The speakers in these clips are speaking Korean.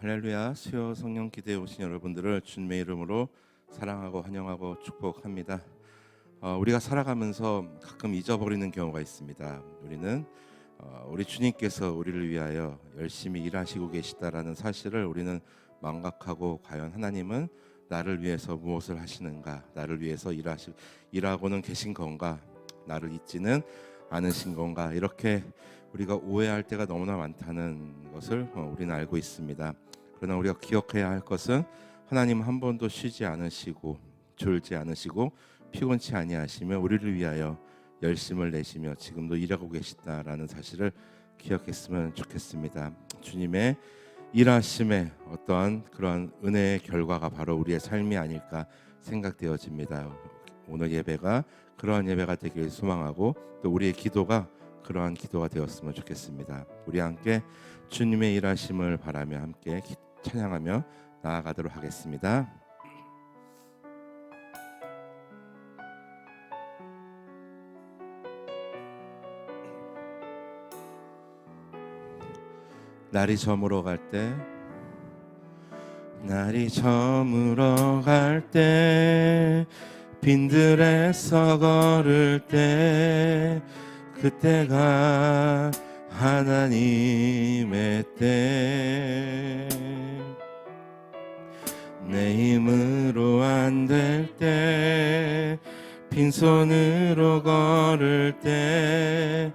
할렐루야. 수요 성령 기대에 오신 여러분들을 주님의 이름으로 사랑하고 환영하고 축복합니다. 우리가 살아가면서 가끔 잊어버리는 경우가 있습니다. 우리는 우리 주님께서 우리를 위하여 열심히 일하시고 계시다라는 사실을 우리는 망각하고, 과연 하나님은 나를 위해서 무엇을 하시는가, 나를 위해서 일하고는 계신 건가, 나를 잊지는 않으신 건가, 이렇게 우리가 오해할 때가 너무나 많다는 것을 우리는 알고 있습니다. 그러나 우리가 기억해야 할 것은 하나님 한 번도 쉬지 않으시고 졸지 않으시고 피곤치 아니하시며 우리를 위하여 열심을 내시며 지금도 일하고 계시다라는 사실을 기억했으면 좋겠습니다. 주님의 일하심의 어떠한 그런 은혜의 결과가 바로 우리의 삶이 아닐까 생각되어집니다. 오늘 예배가 그러한 예배가 되길 소망하고, 또 우리의 기도가 그러한 기도가 되었으면 좋겠습니다. 우리 함께 주님의 일하심을 바라며 함께 찬양하며 나아가도록 하겠습니다. 날이 저물어 갈 때, 날이 저물어 갈 때, 빈들에서 걸을 때, 그때가 하나님의 때. 내 힘으로 안 될 때, 빈손으로 걸을 때,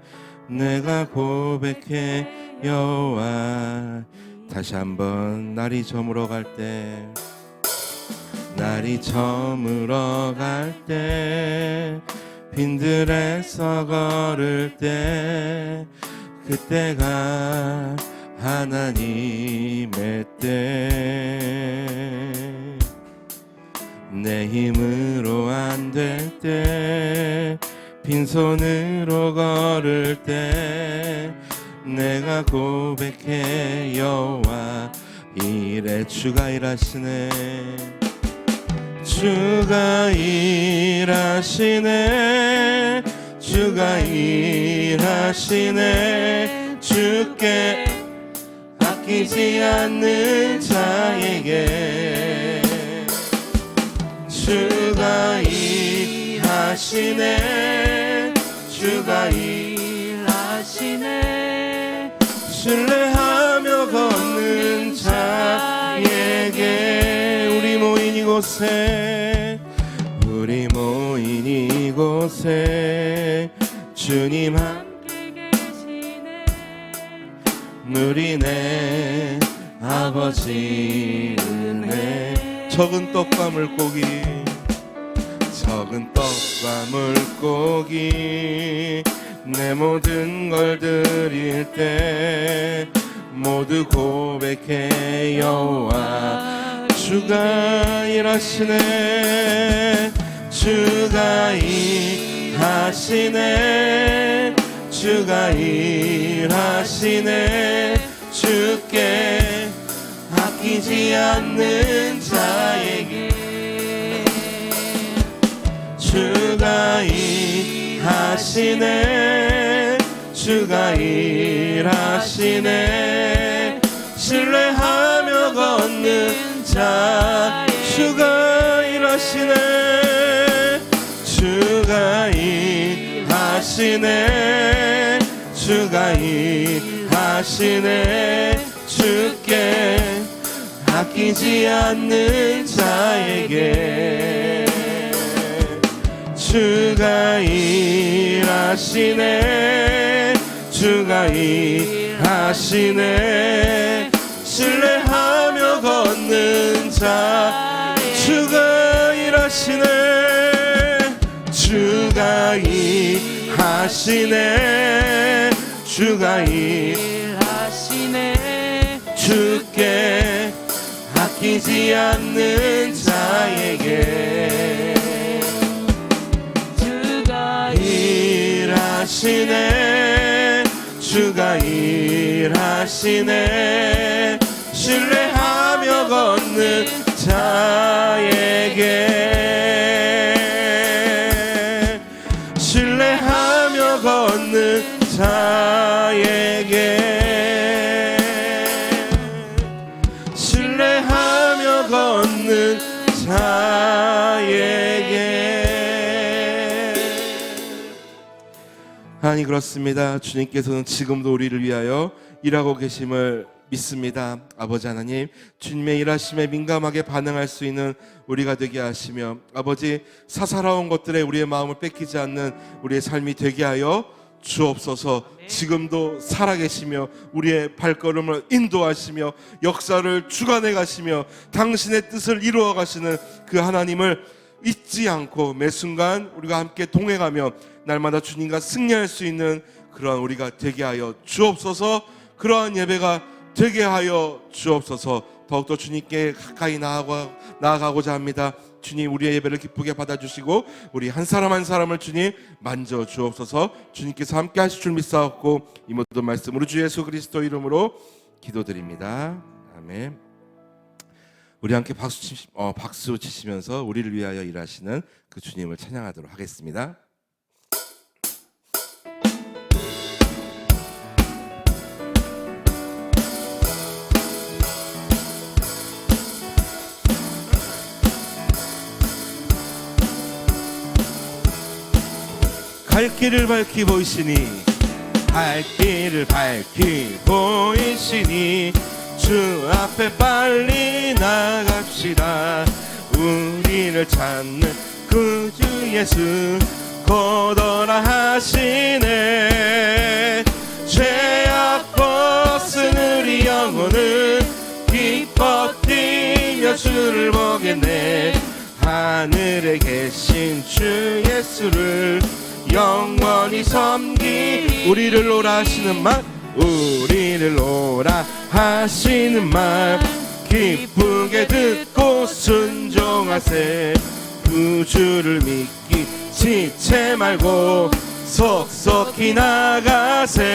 내가 고백해 여호와. 다시 한번. 날이 저물어 갈 때, 날이 저물어 갈 때, 빈들에서 걸을 때, 그때가 하나님의 때. 내 힘으로 안 될 때, 빈손으로 걸을 때, 내가 고백해 여호와. 이래 주가 일하시네, 주가 일하시네, 주가 일하시네. 주께 아끼지 않는 자에게 주가 일하시네, 주가 일하시네. 신뢰하며 걷는 자에게. 우리 모인 이곳에, 우리 모인 이곳에 주님 함께 계시네. 누리네 아버지 은혜. 적은 떡과 물고기, 적은 떡과 물고기, 내 모든 걸 드릴 때 모두 고백해 여호와. 주가 일하시네, 주가 일하시네, 주가 일하시네. 주께 아끼지 않는 자에게 주가 일하시네, 주가 일하시네. 신뢰하며 걷는 자, 주가 일하시네, 주가 일하시네, 주가 일하시네. 주께 아끼지 않는 자에게 주가 일하시네, 주가 일하시네. 신뢰하며 걷는 자, 주가 일하시네, 주가 일하시네, 주가 일하시네. 주께 아끼지 않는 자에게 주가 일하시네, 주가 일하시네. 신뢰하며 걷는 자에게, 신뢰하며 걷는 자에게 그렇습니다. 주님께서는 지금도 우리를 위하여 일하고 계심을 믿습니다. 아버지 하나님, 주님의 일하심에 민감하게 반응할 수 있는 우리가 되게 하시며, 아버지 사사로운 것들에 우리의 마음을 뺏기지 않는 우리의 삶이 되게 하여 주옵소서. 지금도 살아계시며 우리의 발걸음을 인도하시며 역사를 주관해 가시며 당신의 뜻을 이루어 가시는 그 하나님을 잊지 않고 매 순간 우리가 함께 동행하며 날마다 주님과 승리할 수 있는 그러한 우리가 되게 하여 주옵소서. 그러한 예배가 되게 하여 주옵소서. 더욱더 주님께 가까이 나아가고자 합니다. 주님, 우리의 예배를 기쁘게 받아주시고 우리 한 사람 한 사람을 주님 만져 주옵소서. 주님께서 함께 하실 줄 믿사옵고 이 모든 말씀으로 주 예수 그리스도 이름으로 기도드립니다. 아멘. 우리 함께 박수 치시면서 우리를 위하여 일하시는 그 주님을 찬양하도록 하겠습니다. 갈 길을 밝히 보이시니, 갈 길을 밝히 보이시니 주 앞에 빨리 나갑시다. 우리를 찾는 구주 예수 곧오라 하시네. 죄악 벗은 우리 영혼은 기뻐 뛰며 주를 보겠네. 하늘에 계신 주 예수를 영원히 섬기. 우리를 오라 하시는 말, 우리를 오라 하시는 말 기쁘게 듣고 순종하세. 구주를 믿기 지체 말고 속속히 나가세.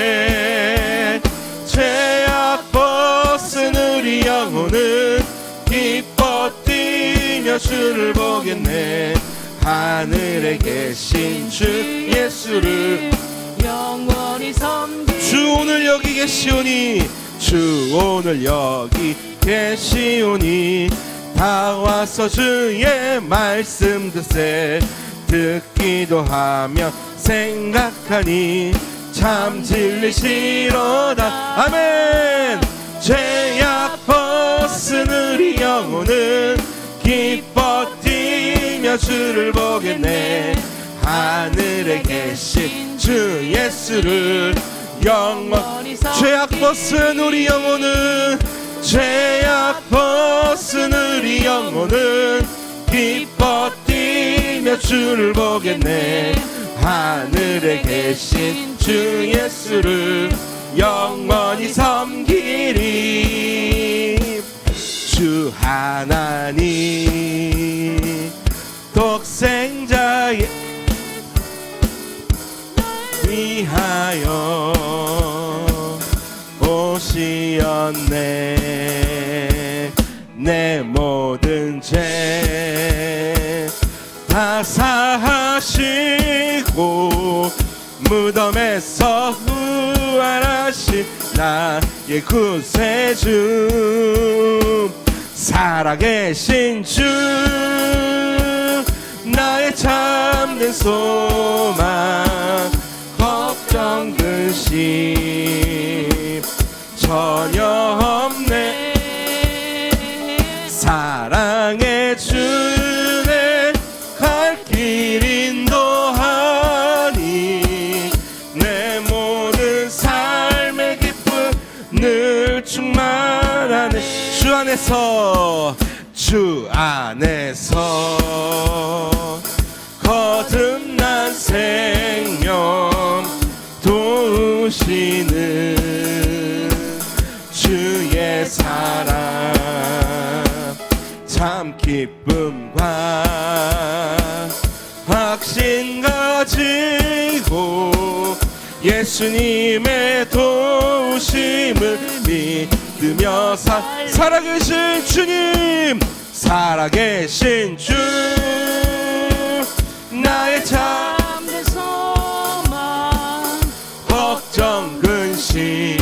죄악 벗은 우리 영혼은 기뻐 뛰며 주를 보겠네. 하늘에 계신 주 예수를 영원히 섬기. 주 오늘 여기 계시오니, 주 오늘 여기 계시오니 다 와서 주의 말씀 듣세. 듣기도 하며 생각하니 참 진리시로다. 아멘. 죄악 벗은 우리 영혼은 기뻐 뛰며 주를 보겠네. 하늘에 계신 주 예수를 영원히 섬기. 죄악 벗은 우리 영혼은, 죄악 벗은 우리 영혼은 기뻐 뛰며 주를 보겠네. 하늘에 계신 주 예수를 영원히 섬기리. 주 하나님 독생자의 위하여 오시었네. 내 모든 죄 다 사하시고 무덤에서 부활하신 나의 구세주. 살아계신 주 나의 참된 소망. 걱정 근심 전혀 없네. 사랑의 주네 갈 길 인도하니 내 모든 삶의 기쁨 늘 충만하네. 주 안에서, 주 안에서 거듭난 생명 도우시는 주의 사랑. 참 기쁨과 확신 가지고 예수님의 도우심을 믿으며 살아계신 주님, 살아계신 주 나의 참된 소망. 걱정 근심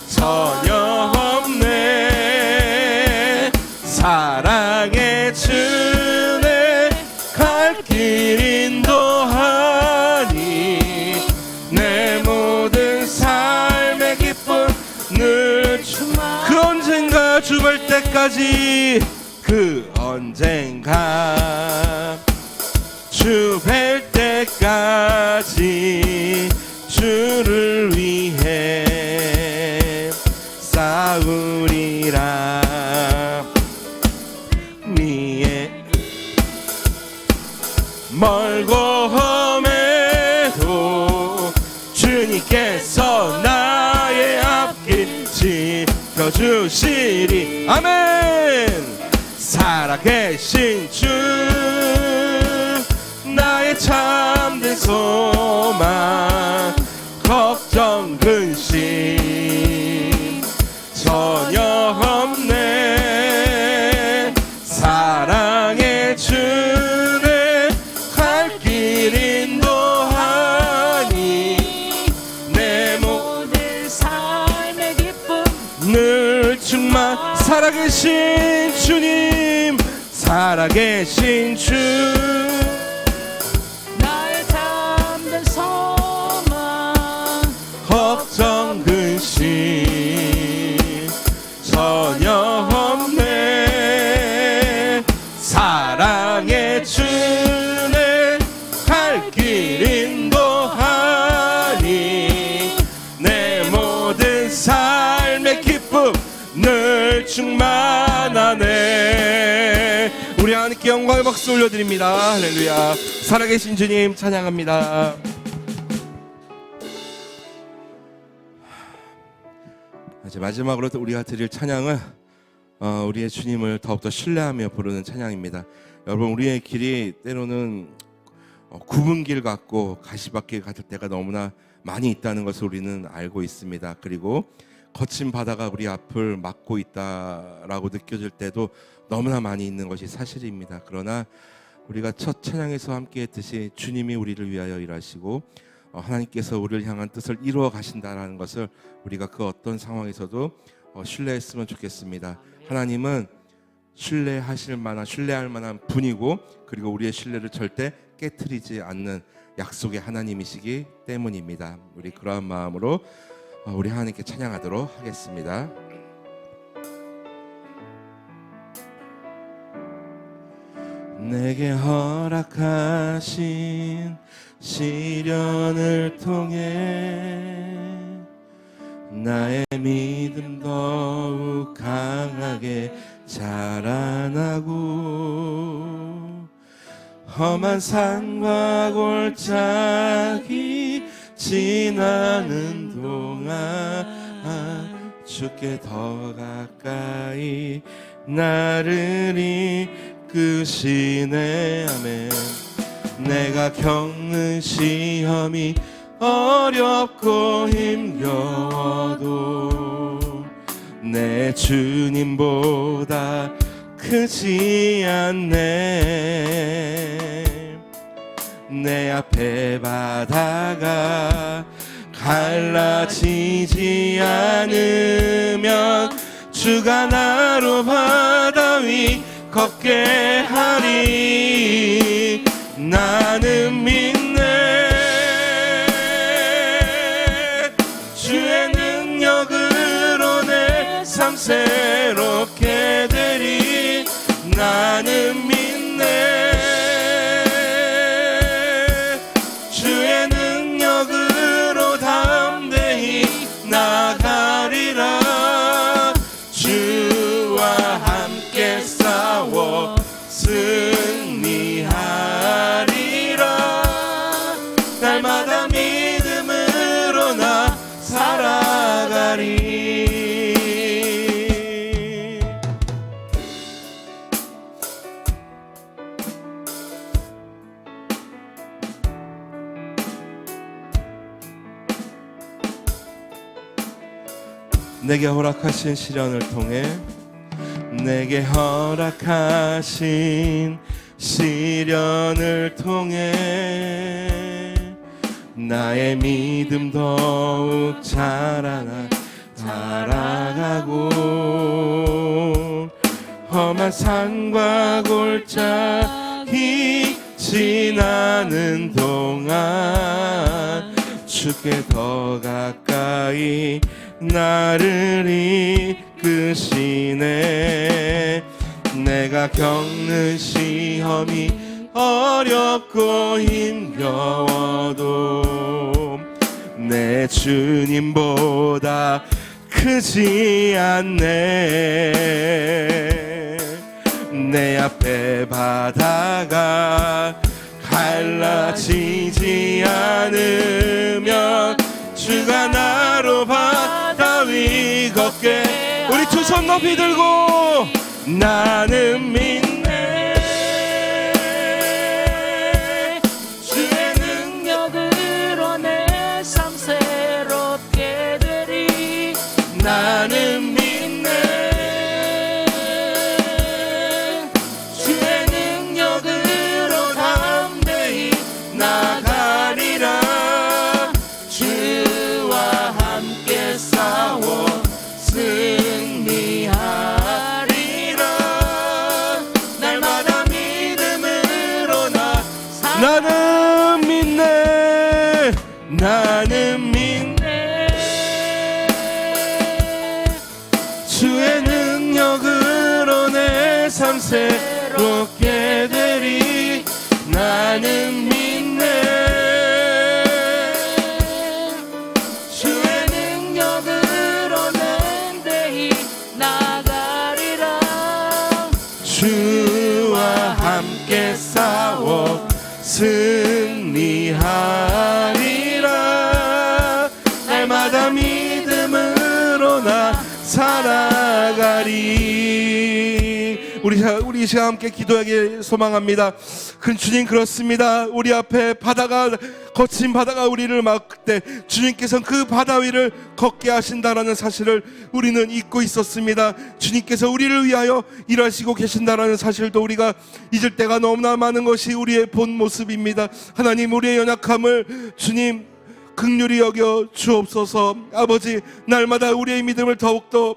전혀 없네. 사랑의 주네 갈 길 인도하니 때까지 그 언젠가 주 뵐 때까지 주를 위해 싸우리라. 미에 멀고 험해도 주님께서 나의 앞길 지켜주시리. 아멘. 살아계신 주 나의 참된 소망 걱정 근심 전혀 없네. 사랑의 주는 갈 길 인도하니 내 모든 삶의 기쁨 늘 충만. 살아계신 주님 살아계신 주 나의 참된 소망 걱정 근심 전혀 없네. 사랑의 주는 갈 길 인도하니 내 모든 삶의 기쁨 늘 충만하네. 우리 하나님께 영광의 박수 올려드립니다. 할렐루야. 살아계신 주님 찬양합니다. 이제 마지막으로 우리가 드릴 찬양은 우리의 주님을 더욱더 신뢰하며 부르는 찬양입니다. 여러분, 우리의 길이 때로는 굽은 길 같고 가시밭길 같을 때가 너무나 많이 있다는 것을 우리는 알고 있습니다. 그리고 거친 바다가 우리 앞을 막고 있다라고 느껴질 때도 너무나 많이 있는 것이 사실입니다. 그러나 우리가 첫 찬양에서 함께 했듯이 주님이 우리를 위하여 일하시고 하나님께서 우리를 향한 뜻을 이루어 가신다라는 것을 우리가 그 어떤 상황에서도 신뢰했으면 좋겠습니다. 하나님은 신뢰할 만한 분이고, 그리고 우리의 신뢰를 절대 깨트리지 않는 약속의 하나님이시기 때문입니다. 우리 그러한 마음으로 우리 하나님께 찬양하도록 하겠습니다. 내게 허락하신 시련을 통해 나의 믿음 더욱 강하게 자라나고 험한 산과 골짜기 지나는 동안 주께 더 가까이 나를 이끄시네. 아멘. 내가 겪는 시험이 어렵고 힘겨워도 내 주님보다 크지 않네. 내 앞에 바다가 갈라지지 않으면 주가 나로 바다 위 걷게 하리. 나는 믿네. 주의 능력으로 내 삶 새롭게 되리. 나는 믿네. 주의 능력으로 담대히 나가리라. 주와 함께 싸워 승리하리라. 날마다 믿음으로 나 살아가리. 내게 허락하신 시련을 통해 내게 허락하신 시련을 통해 나의 믿음 더욱 자라가고 험한 산과 골짜기 지나는 동안 주께 더 가까이 나를 이끄시네. 내가 겪는 시험이 어렵고 힘겨워도 내 주님보다 크지 않네. 내 앞에 바다가 갈라지지 않으면 주가 나로 바다 위 걷게. 우리 두 손 높이 들고 나는 믿네. 주의 능력으로 내 삶 새롭게 되리. 나는 믿네. 주의 능력으로 담대히 나가리라. 주와 함께 싸워 승리하리라. 날마다 믿음으로 나는 믿네. 나는 믿네. 주의 능력으로 내 삶 새롭게 되리. 나는 믿네. 주의 능력으로 담대히 나가리라. 주와 함께 싸워 승리하리라. 날마다 믿음으로 나 살아가리. 우리 시간 함께 기도하길 소망합니다. 그 주님, 그렇습니다. 우리 앞에 바다가, 거친 바다가 우리를 막을 때 주님께서는 그 바다 위를 걷게 하신다라는 사실을 우리는 잊고 있었습니다. 주님께서 우리를 위하여 일하시고 계신다라는 사실도 우리가 잊을 때가 너무나 많은 것이 우리의 본 모습입니다. 하나님, 우리의 연약함을 주님 긍휼히 여겨 주옵소서. 아버지, 날마다 우리의 믿음을 더욱더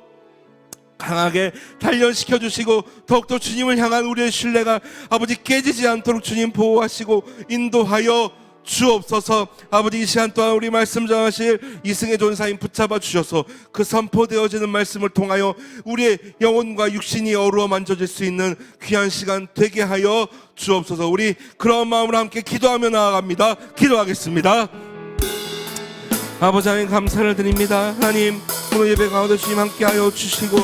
강하게 단련시켜 주시고 더욱더 주님을 향한 우리의 신뢰가 아버지 깨지지 않도록 주님 보호하시고 인도하여 주옵소서. 아버지, 이 시간 또한 우리 말씀 전하실 이승의 전사님 붙잡아 주셔서 그 선포되어지는 말씀을 통하여 우리의 영혼과 육신이 어루어 만져질 수 있는 귀한 시간 되게 하여 주옵소서. 우리 그런 마음으로 함께 기도하며 나아갑니다. 기도하겠습니다. 아버지 하나님, 감사를 드립니다. 하나님, 오늘 예배 가운데 주님 함께하여 주시고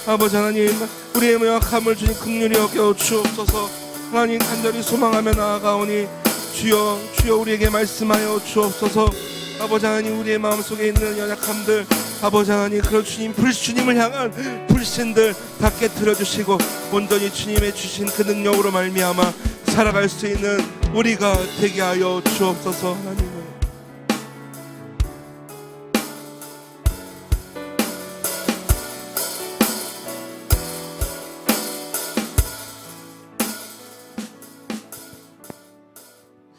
아버지 하나님, 우리의 연약함을 주님 긍휼히 여겨 주옵소서. 하나님, 간절히 소망하며 나아가오니 주여, 주여 우리에게 말씀하여 주옵소서. 아버지 하나님, 우리의 마음속에 있는 연약함들 아버지 하나님, 그런 주님을 향한 불신들 다 깨트려 주시고 온전히 주님의 주신 그 능력으로 말미암아 살아갈 수 있는 우리가 되게 하여 주옵소서. 하나님,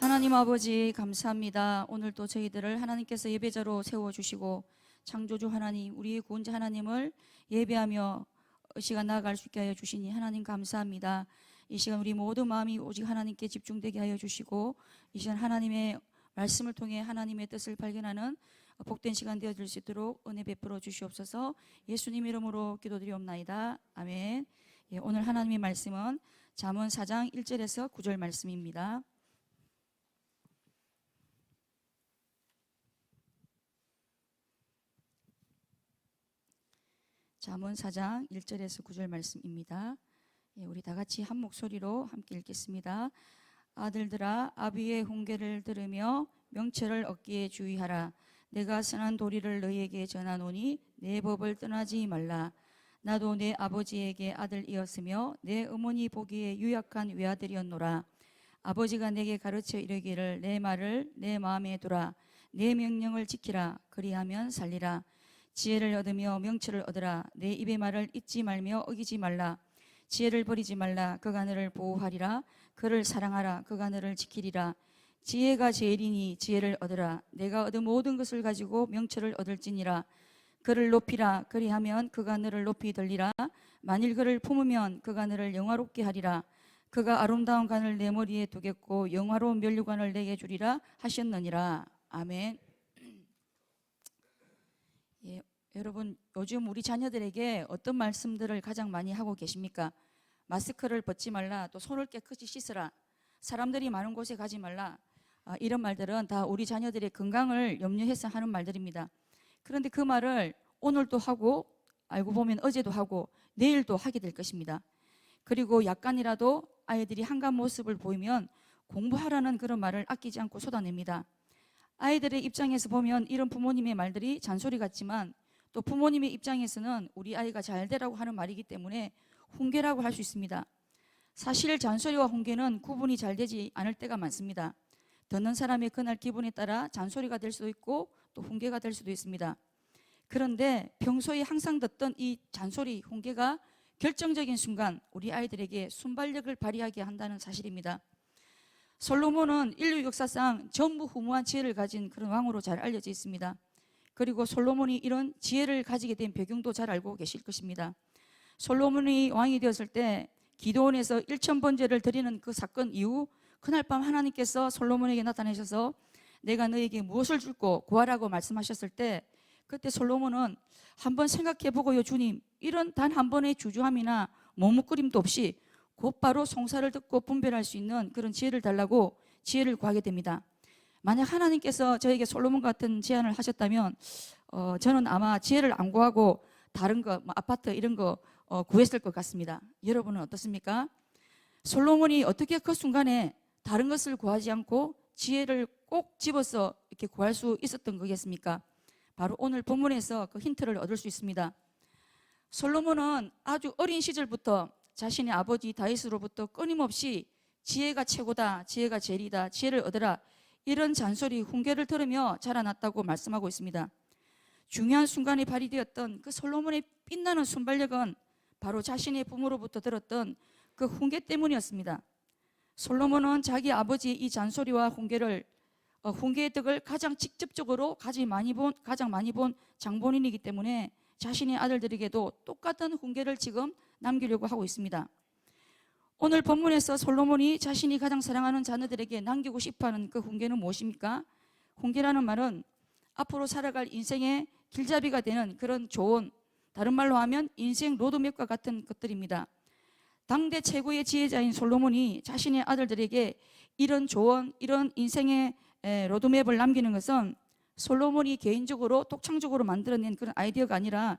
하나님 아버지, 감사합니다. 오늘도 저희들을 하나님께서 예배자로 세워주시고 창조주 하나님, 우리의 구원자 하나님을 예배하며 이 시간 나아갈 수 있게 하여 주시니 하나님 감사합니다. 이 시간 우리 모든 마음이 오직 하나님께 집중되게 하여 주시고 이 시간 하나님의 말씀을 통해 하나님의 뜻을 발견하는 복된 시간 되어질 수 있도록 은혜 베풀어 주시옵소서. 예수님 이름으로 기도드리옵나이다. 아멘. 오늘 하나님의 말씀은 잠언 4장 1절에서 9절 말씀입니다. 잠언 4장 1절에서 9절 말씀입니다. 우리 다 같이 한 목소리로 함께 읽겠습니다. 아들들아, 아비의 훈계를 들으며 명철을 얻기에 주의하라. 내가 선한 도리를 너희에게 전하노니 내 법을 떠나지 말라. 나도 내 아버지에게 아들이었으며 내 어머니 보기에 유약한 외아들이었노라. 아버지가 내게 가르쳐 이르기를 내 말을 내 마음에 두라. 내 명령을 지키라. 그리하면 살리라. 지혜를 얻으며 명철을 얻으라. 내 입의 말을 잊지 말며 어기지 말라. 지혜를 버리지 말라. 그가 너를 보호하리라. 그를 사랑하라. 그가 너를 지키리라. 지혜가 제일이니 지혜를 얻으라. 내가 얻은 모든 것을 가지고 명철을 얻을지니라. 그를 높이라. 그리하면 그가 너를 높이 들리라. 만일 그를 품으면 그가 너를 영화롭게 하리라. 그가 아름다운 관을 내 머리에 두겠고 영화로운 면류관을 내게 주리라 하셨느니라. 아멘. 여러분, 요즘 우리 자녀들에게 어떤 말씀들을 가장 많이 하고 계십니까? 마스크를 벗지 말라, 또 손을 깨끗이 씻으라, 사람들이 많은 곳에 가지 말라. 이런 말들은 다 우리 자녀들의 건강을 염려해서 하는 말들입니다. 그런데 그 말을 오늘도 하고, 알고 보면 어제도 하고 내일도 하게 될 것입니다. 그리고 약간이라도 아이들이 한가한 모습을 보이면 공부하라는 그런 말을 아끼지 않고 쏟아냅니다. 아이들의 입장에서 보면 이런 부모님의 말들이 잔소리 같지만, 또 부모님의 입장에서는 우리 아이가 잘 되라고 하는 말이기 때문에 훈계라고 할 수 있습니다. 사실 잔소리와 훈계는 구분이 잘 되지 않을 때가 많습니다. 듣는 사람의 그날 기분에 따라 잔소리가 될 수도 있고 또 훈계가 될 수도 있습니다. 그런데 평소에 항상 듣던 이 잔소리, 훈계가 결정적인 순간 우리 아이들에게 순발력을 발휘하게 한다는 사실입니다. 솔로몬은 인류 역사상 전무후무한 지혜를 가진 그런 왕으로 잘 알려져 있습니다. 그리고 솔로몬이 이런 지혜를 가지게 된 배경도 잘 알고 계실 것입니다. 솔로몬이 왕이 되었을 때 기드온에서 1000번제를 드리는 그 사건 이후 그날 밤 하나님께서 솔로몬에게 나타나셔서 내가 너에게 무엇을 줄고 구하라고 말씀하셨을 때, 그때 솔로몬은 한번 생각해보고요 주님, 이런 단 한 번의 주저함이나 머뭇거림도 없이 곧바로 송사를 듣고 분별할 수 있는 그런 지혜를 달라고 지혜를 구하게 됩니다. 만약 하나님께서 저에게 솔로몬 같은 제안을 하셨다면 저는 아마 지혜를 안 구하고 다른 거, 아파트 이런 거 구했을 것 같습니다. 여러분은 어떻습니까? 솔로몬이 어떻게 그 순간에 다른 것을 구하지 않고 지혜를 꼭 집어서 이렇게 구할 수 있었던 거겠습니까? 바로 오늘 본문에서 그 힌트를 얻을 수 있습니다. 솔로몬은 아주 어린 시절부터 자신의 아버지 다윗으로부터 끊임없이 지혜가 최고다, 지혜가 제일이다, 지혜를 얻으라, 이런 잔소리, 훈계를 들으며 자라났다고 말씀하고 있습니다. 중요한 순간에 발휘되었던 그 솔로몬의 빛나는 순발력은 바로 자신의 부모로부터 들었던 그 훈계 때문이었습니다. 솔로몬은 자기 아버지의 이 잔소리와 훈계의 덕을 가장 직접적으로 가장 많이 본 장본인이기 때문에 자신의 아들들에게도 똑같은 훈계를 지금 남기려고 하고 있습니다. 오늘 본문에서 솔로몬이 자신이 가장 사랑하는 자녀들에게 남기고 싶어하는 그 훈계는 무엇입니까? 훈계라는 말은 앞으로 살아갈 인생의 길잡이가 되는 그런 조언, 다른 말로 하면 인생 로드맵과 같은 것들입니다. 당대 최고의 지혜자인 솔로몬이 자신의 아들들에게 이런 조언, 이런 인생의 로드맵을 남기는 것은 솔로몬이 개인적으로 독창적으로 만들어낸 그런 아이디어가 아니라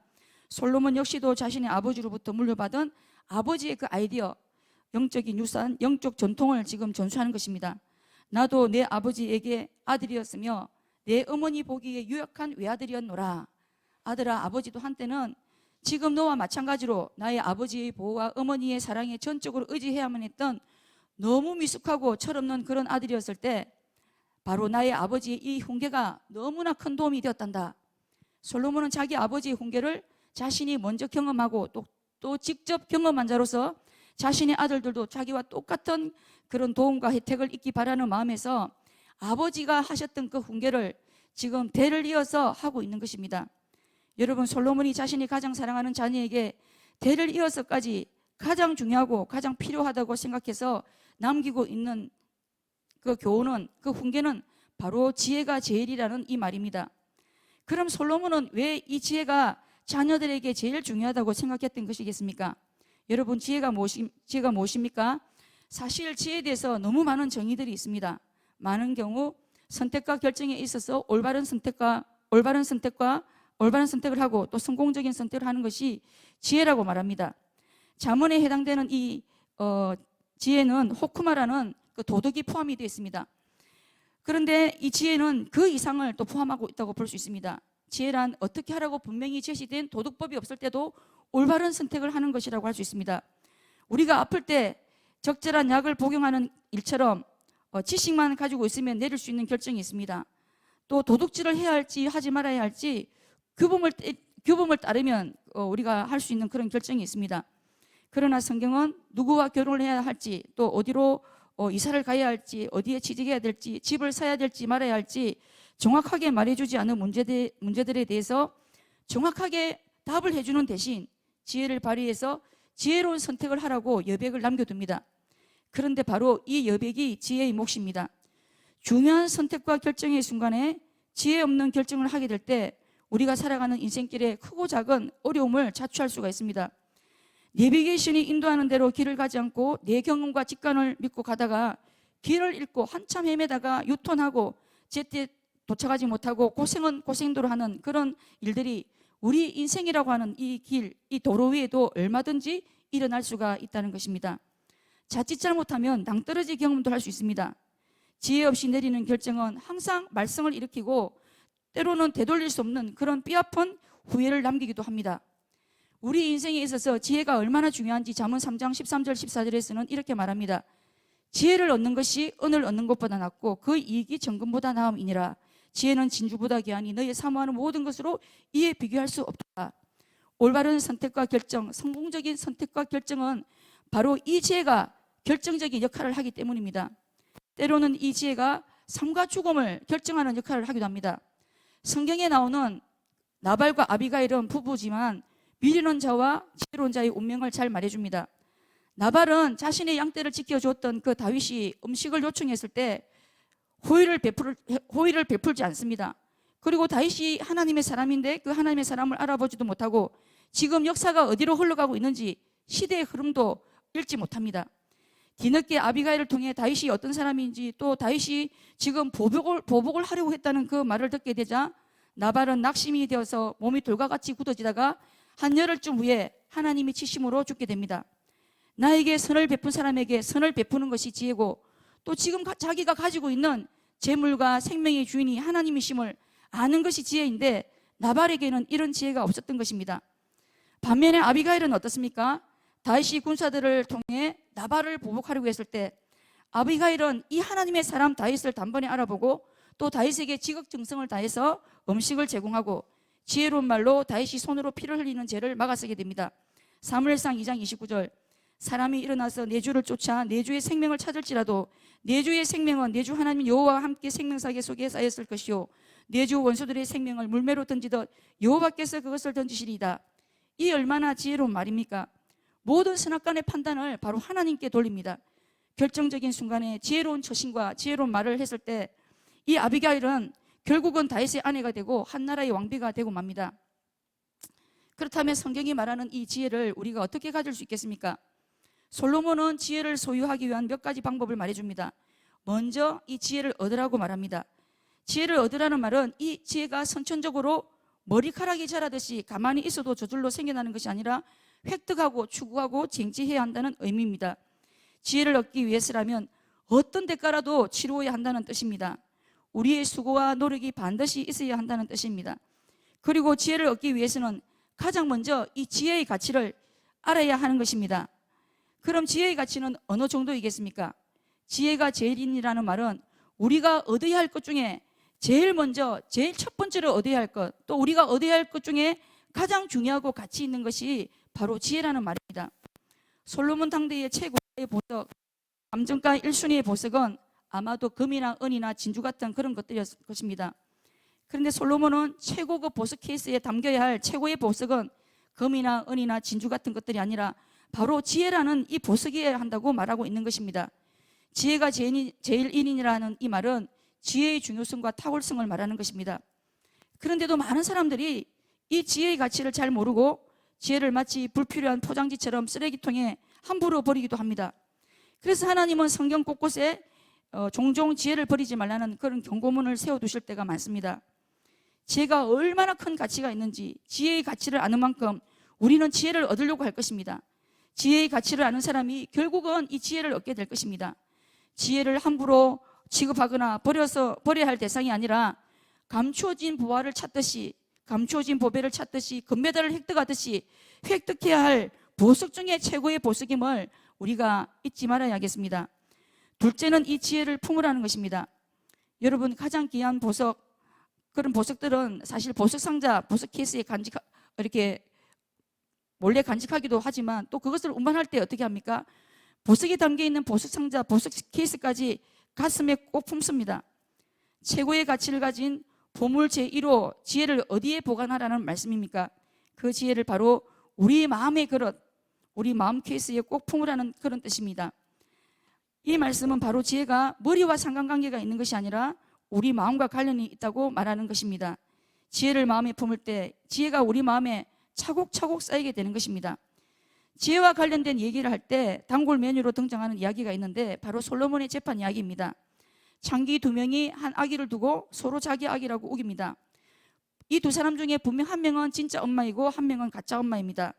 솔로몬 역시도 자신의 아버지로부터 물려받은 아버지의 그 아이디어, 영적인 유산, 영적 전통을 지금 전수하는 것입니다. 나도 내 아버지에게 아들이었으며 내 어머니 보기에 유약한 외아들이었노라. 아들아, 아버지도 한때는 지금 너와 마찬가지로 나의 아버지의 보호와 어머니의 사랑에 전적으로 의지해야만 했던 너무 미숙하고 철없는 그런 아들이었을 때 바로 나의 아버지의 이 훈계가 너무나 큰 도움이 되었단다. 솔로몬은 자기 아버지의 훈계를 자신이 먼저 경험하고 또 직접 경험한 자로서 자신의 아들들도 자기와 똑같은 그런 도움과 혜택을 잊기 바라는 마음에서 아버지가 하셨던 그 훈계를 지금 대를 이어서 하고 있는 것입니다. 여러분, 솔로몬이 자신이 가장 사랑하는 자녀에게 대를 이어서까지 가장 중요하고 가장 필요하다고 생각해서 남기고 있는 그 교훈은, 그 훈계는 바로 지혜가 제일이라는 이 말입니다. 그럼 솔로몬은 왜 이 지혜가 자녀들에게 제일 중요하다고 생각했던 것이겠습니까? 여러분, 지혜가 무엇입니까? 사실 지혜에 대해서 너무 많은 정의들이 있습니다. 많은 경우 선택과 결정에 있어서 올바른 선택을 하고 또 성공적인 선택을 하는 것이 지혜라고 말합니다. 잠언에 해당되는 이 지혜는 호쿠마라는 그 도덕이 포함이 되어 있습니다. 그런데 이 지혜는 그 이상을 또 포함하고 있다고 볼 수 있습니다. 지혜란 어떻게 하라고 분명히 제시된 도덕법이 없을 때도 올바른 선택을 하는 것이라고 할 수 있습니다. 우리가 아플 때 적절한 약을 복용하는 일처럼 지식만 가지고 있으면 내릴 수 있는 결정이 있습니다. 또 도둑질을 해야 할지 하지 말아야 할지 규범을 따르면 우리가 할 수 있는 그런 결정이 있습니다. 그러나 성경은 누구와 결혼을 해야 할지, 또 어디로 이사를 가야 할지, 어디에 취직해야 될지, 집을 사야 될지 말아야 할지 정확하게 말해주지 않은 문제들에 대해서 정확하게 답을 해주는 대신 지혜를 발휘해서 지혜로운 선택을 하라고 여백을 남겨둡니다. 그런데 바로 이 여백이 지혜의 몫입니다. 중요한 선택과 결정의 순간에 지혜 없는 결정을 하게 될 때 우리가 살아가는 인생길에 크고 작은 어려움을 자초할 수가 있습니다. 내비게이션이 인도하는 대로 길을 가지 않고 내 경험과 직관을 믿고 가다가 길을 잃고 한참 헤매다가 유턴하고 제때 도착하지 못하고 고생은 고생도로 하는 그런 일들이 우리 인생이라고 하는 이 길, 이 도로 위에도 얼마든지 일어날 수가 있다는 것입니다. 자칫 잘못하면 낭떠러지 경험도 할 수 있습니다. 지혜 없이 내리는 결정은 항상 말썽을 일으키고 때로는 되돌릴 수 없는 그런 뼈아픈 후회를 남기기도 합니다. 우리 인생에 있어서 지혜가 얼마나 중요한지 잠언 3장 13절 14절에서는 이렇게 말합니다. 지혜를 얻는 것이 은을 얻는 것보다 낫고 그 이익이 정금보다 나음이니라. 지혜는 진주보다 귀하니 너의 사모하는 모든 것으로 이에 비교할 수 없다. 올바른 선택과 결정, 성공적인 선택과 결정은 바로 이 지혜가 결정적인 역할을 하기 때문입니다. 때로는 이 지혜가 삶과 죽음을 결정하는 역할을 하기도 합니다. 성경에 나오는 나발과 아비가일은 부부지만 미련한 자와 지혜로운 자의 운명을 잘 말해줍니다. 나발은 자신의 양떼를 지켜줬던 그 다윗이 음식을 요청했을 때 호의를 베풀지 않습니다. 그리고 다윗이 하나님의 사람인데 그 하나님의 사람을 알아보지도 못하고 지금 역사가 어디로 흘러가고 있는지 시대의 흐름도 읽지 못합니다. 뒤늦게 아비가일을 통해 다윗이 어떤 사람인지 또 다윗이 지금 보복을 하려고 했다는 그 말을 듣게 되자 나발은 낙심이 되어서 몸이 돌과 같이 굳어지다가 한 열흘쯤 후에 하나님이 치심으로 죽게 됩니다. 나에게 선을 베푼 사람에게 선을 베푸는 것이 지혜고 또 지금 자기가 가지고 있는 재물과 생명의 주인이 하나님이심을 아는 것이 지혜인데 나발에게는 이런 지혜가 없었던 것입니다. 반면에 아비가일은 어떻습니까? 다윗이 군사들을 통해 나발을 보복하려고 했을 때 아비가일은 이 하나님의 사람 다윗을 단번에 알아보고 또 다윗에게 지극정성을 다해서 음식을 제공하고 지혜로운 말로 다윗이 손으로 피를 흘리는 죄를 막아서게 됩니다. 사무엘상 2장 29절 사람이 일어나서 내 주를 쫓아 내 주의 생명을 찾을지라도 내 주의 생명은 내 주 하나님 여호와와 함께 생명사계 속에 쌓였을 것이요 내 주 원수들의 생명을 물매로 던지듯 여호와께서 그것을 던지시리이다. 이 얼마나 지혜로운 말입니까? 모든 선악간의 판단을 바로 하나님께 돌립니다. 결정적인 순간에 지혜로운 처신과 지혜로운 말을 했을 때 이 아비가일은 결국은 다윗의 아내가 되고 한 나라의 왕비가 되고 맙니다. 그렇다면 성경이 말하는 이 지혜를 우리가 어떻게 가질 수 있겠습니까? 솔로몬은 지혜를 소유하기 위한 몇 가지 방법을 말해줍니다. 먼저 이 지혜를 얻으라고 말합니다. 지혜를 얻으라는 말은 이 지혜가 선천적으로 머리카락이 자라듯이 가만히 있어도 저절로 생겨나는 것이 아니라 획득하고 추구하고 쟁취해야 한다는 의미입니다. 지혜를 얻기 위해서라면 어떤 대가라도 치루어야 한다는 뜻입니다. 우리의 수고와 노력이 반드시 있어야 한다는 뜻입니다. 그리고 지혜를 얻기 위해서는 가장 먼저 이 지혜의 가치를 알아야 하는 것입니다. 그럼 지혜의 가치는 어느 정도이겠습니까? 지혜가 제일이라는 말은 우리가 얻어야 할 것 중에 제일 먼저 제일 첫 번째로 얻어야 할 것, 또 우리가 얻어야 할 것 중에 가장 중요하고 가치 있는 것이 바로 지혜라는 말입니다. 솔로몬 당대의 최고의 보석, 감정가 1순위의 보석은 아마도 금이나 은이나 진주 같은 그런 것들이었을 것입니다. 그런데 솔로몬은 최고급 보석 케이스에 담겨야 할 최고의 보석은 금이나 은이나 진주 같은 것들이 아니라 바로 지혜라는 이 보석이어야 한다고 말하고 있는 것입니다. 지혜가 제일인이라는 이 말은 지혜의 중요성과 탁월성을 말하는 것입니다. 그런데도 많은 사람들이 이 지혜의 가치를 잘 모르고 지혜를 마치 불필요한 포장지처럼 쓰레기통에 함부로 버리기도 합니다. 그래서 하나님은 성경 곳곳에 종종 지혜를 버리지 말라는 그런 경고문을 세워두실 때가 많습니다. 지혜가 얼마나 큰 가치가 있는지 지혜의 가치를 아는 만큼 우리는 지혜를 얻으려고 할 것입니다. 지혜의 가치를 아는 사람이 결국은 이 지혜를 얻게 될 것입니다. 지혜를 함부로 취급하거나 버려야 할 대상이 아니라 감추어진 보화를 찾듯이, 감추어진 보배를 찾듯이, 금메달을 획득하듯이 획득해야 할 보석 중에 최고의 보석임을 우리가 잊지 말아야겠습니다. 둘째는 이 지혜를 품으라는 것입니다. 여러분, 가장 귀한 보석, 그런 보석들은 사실 보석 상자, 보석 케이스에 이렇게 몰래 간직하기도 하지만 또 그것을 운반할 때 어떻게 합니까? 보석이 담겨있는 보석 상자, 보석 케이스까지 가슴에 꼭 품습니다. 최고의 가치를 가진 보물 제1호 지혜를 어디에 보관하라는 말씀입니까? 그 지혜를 바로 우리 마음의 그릇, 우리 마음 케이스에 꼭 품으라는 그런 뜻입니다. 이 말씀은 바로 지혜가 머리와 상관관계가 있는 것이 아니라 우리 마음과 관련이 있다고 말하는 것입니다. 지혜를 마음에 품을 때 지혜가 우리 마음에 차곡차곡 쌓이게 되는 것입니다. 지혜와 관련된 얘기를 할 때 단골 메뉴로 등장하는 이야기가 있는데 바로 솔로몬의 재판 이야기입니다. 창기 두 명이 한 아기를 두고 서로 자기 아기라고 우깁니다. 이 두 사람 중에 분명 한 명은 진짜 엄마이고 한 명은 가짜 엄마입니다.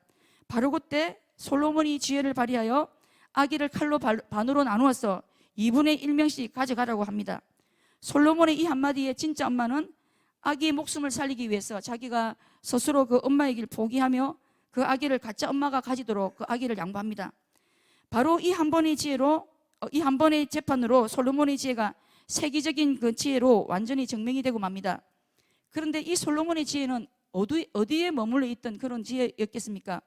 바로 그때 솔로몬이 지혜를 발휘하여 아기를 칼로 반으로 나누어서 2분의 1명씩 가져가라고 합니다. 솔로몬의 이 한마디에 진짜 엄마는 아기의 목숨을 살리기 위해서 자기가 스스로 그 엄마의 길 포기하며 그 아기를 가짜 엄마가 가지도록 그 아기를 양보합니다. 바로 이 한 번의 지혜로, 이 한 번의 재판으로 솔로몬의 지혜가 세계적인 그 지혜로 완전히 증명이 되고 맙니다. 그런데 이 솔로몬의 지혜는 어디에 머물러 있던 그런 지혜였겠습니까?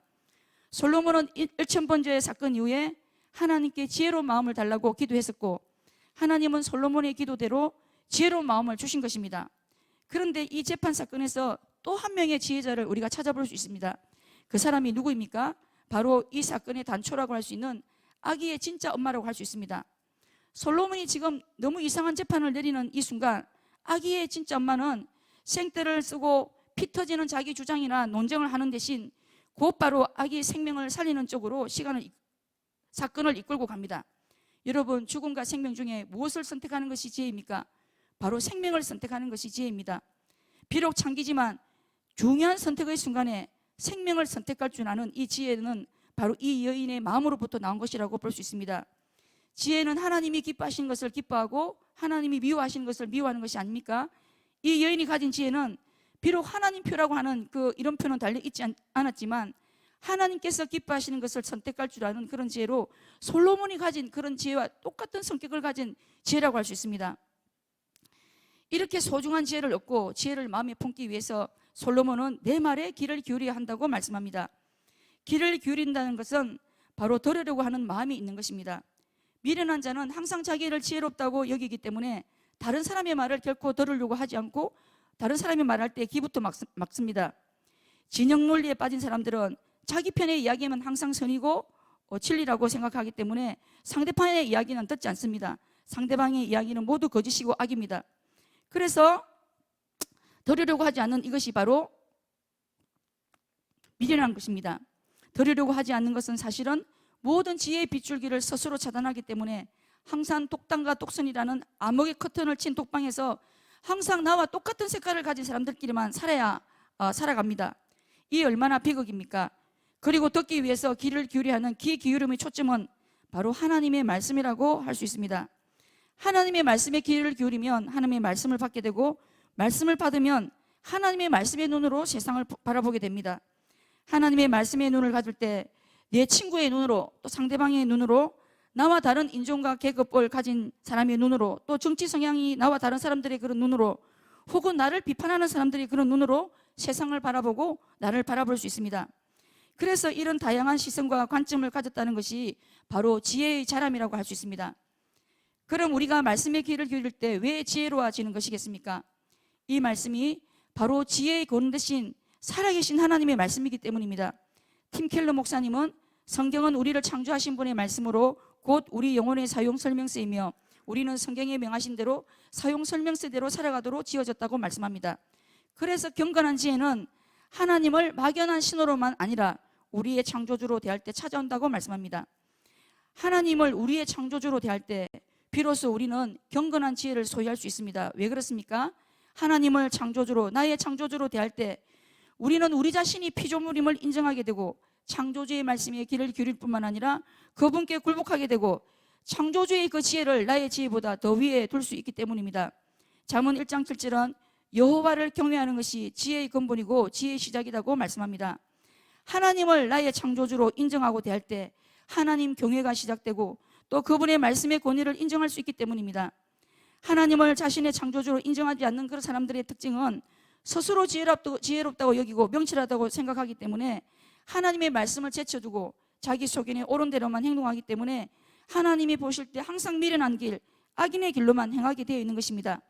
솔로몬은 1000번째 사건 이후에 하나님께 지혜로운 마음을 달라고 기도했었고, 하나님은 솔로몬의 기도대로 지혜로운 마음을 주신 것입니다. 그런데 이 재판 사건에서 또 한 명의 지혜자를 우리가 찾아볼 수 있습니다. 그 사람이 누구입니까? 바로 이 사건의 단초라고 할 수 있는 아기의 진짜 엄마라고 할 수 있습니다. 솔로몬이 지금 너무 이상한 재판을 내리는 이 순간 아기의 진짜 엄마는 생떼를 쓰고 피 터지는 자기 주장이나 논쟁을 하는 대신 곧바로 아기의 생명을 살리는 쪽으로 사건을 이끌고 갑니다. 여러분, 죽음과 생명 중에 무엇을 선택하는 것이 지혜입니까? 바로 생명을 선택하는 것이 지혜입니다. 비록 창기지만 중요한 선택의 순간에 생명을 선택할 줄 아는 이 지혜는 바로 이 여인의 마음으로부터 나온 것이라고 볼 수 있습니다. 지혜는 하나님이 기뻐하시는 것을 기뻐하고 하나님이 미워하시는 것을 미워하는 것이 아닙니까? 이 여인이 가진 지혜는 비록 하나님 표라고 하는 그 이름표는 달려있지 않았지만 하나님께서 기뻐하시는 것을 선택할 줄 아는 그런 지혜로 솔로몬이 가진 그런 지혜와 똑같은 성격을 가진 지혜라고 할 수 있습니다. 이렇게 소중한 지혜를 얻고 지혜를 마음에 품기 위해서 솔로몬은 내 말에 귀를 기울여야 한다고 말씀합니다. 귀를 기울인다는 것은 바로 들으려고 하는 마음이 있는 것입니다. 미련한 자는 항상 자기를 지혜롭다고 여기기 때문에 다른 사람의 말을 결코 들으려고 하지 않고 다른 사람이 말할 때 귀부터 막습니다. 진영 논리에 빠진 사람들은 자기 편의 이야기는 항상 선이고 진리라고 생각하기 때문에 상대방의 이야기는 듣지 않습니다. 상대방의 이야기는 모두 거짓이고 악입니다. 그래서 들으려고 하지 않는 이것이 바로 미련한 것입니다. 들으려고 하지 않는 것은 사실은 모든 지혜의 빗줄기를 스스로 차단하기 때문에 항상 독단과 독선이라는 암흑의 커튼을 친 독방에서 항상 나와 똑같은 색깔을 가진 사람들끼리만 살아갑니다. 이 얼마나 비극입니까? 그리고 듣기 위해서 귀를 기울여야 하는 귀 기울임의 초점은 바로 하나님의 말씀이라고 할 수 있습니다. 하나님의 말씀에 귀를 기울이면 하나님의 말씀을 받게 되고 말씀을 받으면 하나님의 말씀의 눈으로 세상을 바라보게 됩니다. 하나님의 말씀의 눈을 가질 때 내 친구의 눈으로 또 상대방의 눈으로 나와 다른 인종과 계급을 가진 사람의 눈으로 또 정치 성향이 나와 다른 사람들의 그런 눈으로 혹은 나를 비판하는 사람들의 그런 눈으로 세상을 바라보고 나를 바라볼 수 있습니다. 그래서 이런 다양한 시선과 관점을 가졌다는 것이 바로 지혜의 자람이라고 할 수 있습니다. 그럼 우리가 말씀의 귀를 기울일 때 왜 지혜로워지는 것이겠습니까? 이 말씀이 바로 지혜의 근원 대신 살아계신 하나님의 말씀이기 때문입니다. 팀 켈러 목사님은 성경은 우리를 창조하신 분의 말씀으로 곧 우리 영혼의 사용설명서이며 우리는 성경에 명하신 대로 사용설명서대로 살아가도록 지어졌다고 말씀합니다. 그래서 경건한 지혜는 하나님을 막연한 신호로만 아니라 우리의 창조주로 대할 때 찾아온다고 말씀합니다. 하나님을 우리의 창조주로 대할 때 비로소 우리는 경건한 지혜를 소유할 수 있습니다. 왜 그렇습니까? 하나님을 창조주로, 나의 창조주로 대할 때 우리는 우리 자신이 피조물임을 인정하게 되고 창조주의 말씀에 귀를 기울일 뿐만 아니라 그분께 굴복하게 되고 창조주의 그 지혜를 나의 지혜보다 더 위에 둘 수 있기 때문입니다. 잠언 1장 7절은 여호와를 경외하는 것이 지혜의 근본이고 지혜의 시작이라고 말씀합니다. 하나님을 나의 창조주로 인정하고 대할 때 하나님 경외가 시작되고 또 그분의 말씀의 권위를 인정할 수 있기 때문입니다. 하나님을 자신의 창조주로 인정하지 않는 그런 사람들의 특징은 스스로 지혜롭다고 여기고 명철하다고 생각하기 때문에 하나님의 말씀을 제쳐두고 자기 소견에 옳은 대로만 행동하기 때문에 하나님이 보실 때 항상 미련한 길, 악인의 길로만 행하게 되어 있는 것입니다.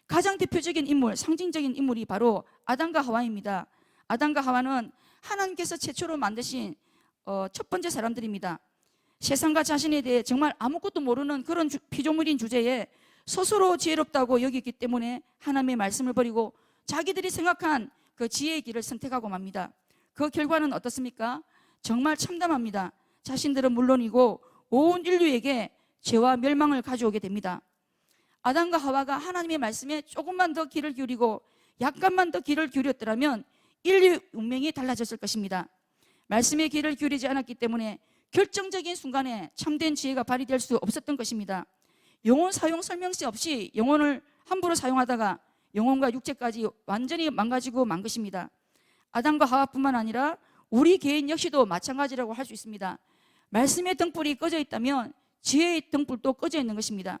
가장 대표적인 인물, 상징적인 인물이 바로 아담과 하와입니다. 아담과 하와는 하나님께서 최초로 만드신 첫 번째 사람들입니다. 세상과 자신에 대해 정말 아무것도 모르는 그런 피조물인 주제에 스스로 지혜롭다고 여기기 때문에 하나님의 말씀을 버리고 자기들이 생각한 그 지혜의 길을 선택하고 맙니다. 그 결과는 어떻습니까? 정말 참담합니다. 자신들은 물론이고 온 인류에게 죄와 멸망을 가져오게 됩니다. 아담과 하와가 하나님의 말씀에 조금만 더 귀를 기울이고 약간만 더 귀를 기울였더라면 인류 운명이 달라졌을 것입니다. 말씀에 귀를 기울이지 않았기 때문에 결정적인 순간에 참된 지혜가 발휘될 수 없었던 것입니다. 영혼 사용 설명시 없이 영혼을 함부로 사용하다가 영혼과 육체까지 완전히 망가지고 만 것입니다. 아담과 하와뿐만 아니라 우리 개인 역시도 마찬가지라고 할 수 있습니다. 말씀의 등불이 꺼져 있다면 지혜의 등불도 꺼져 있는 것입니다.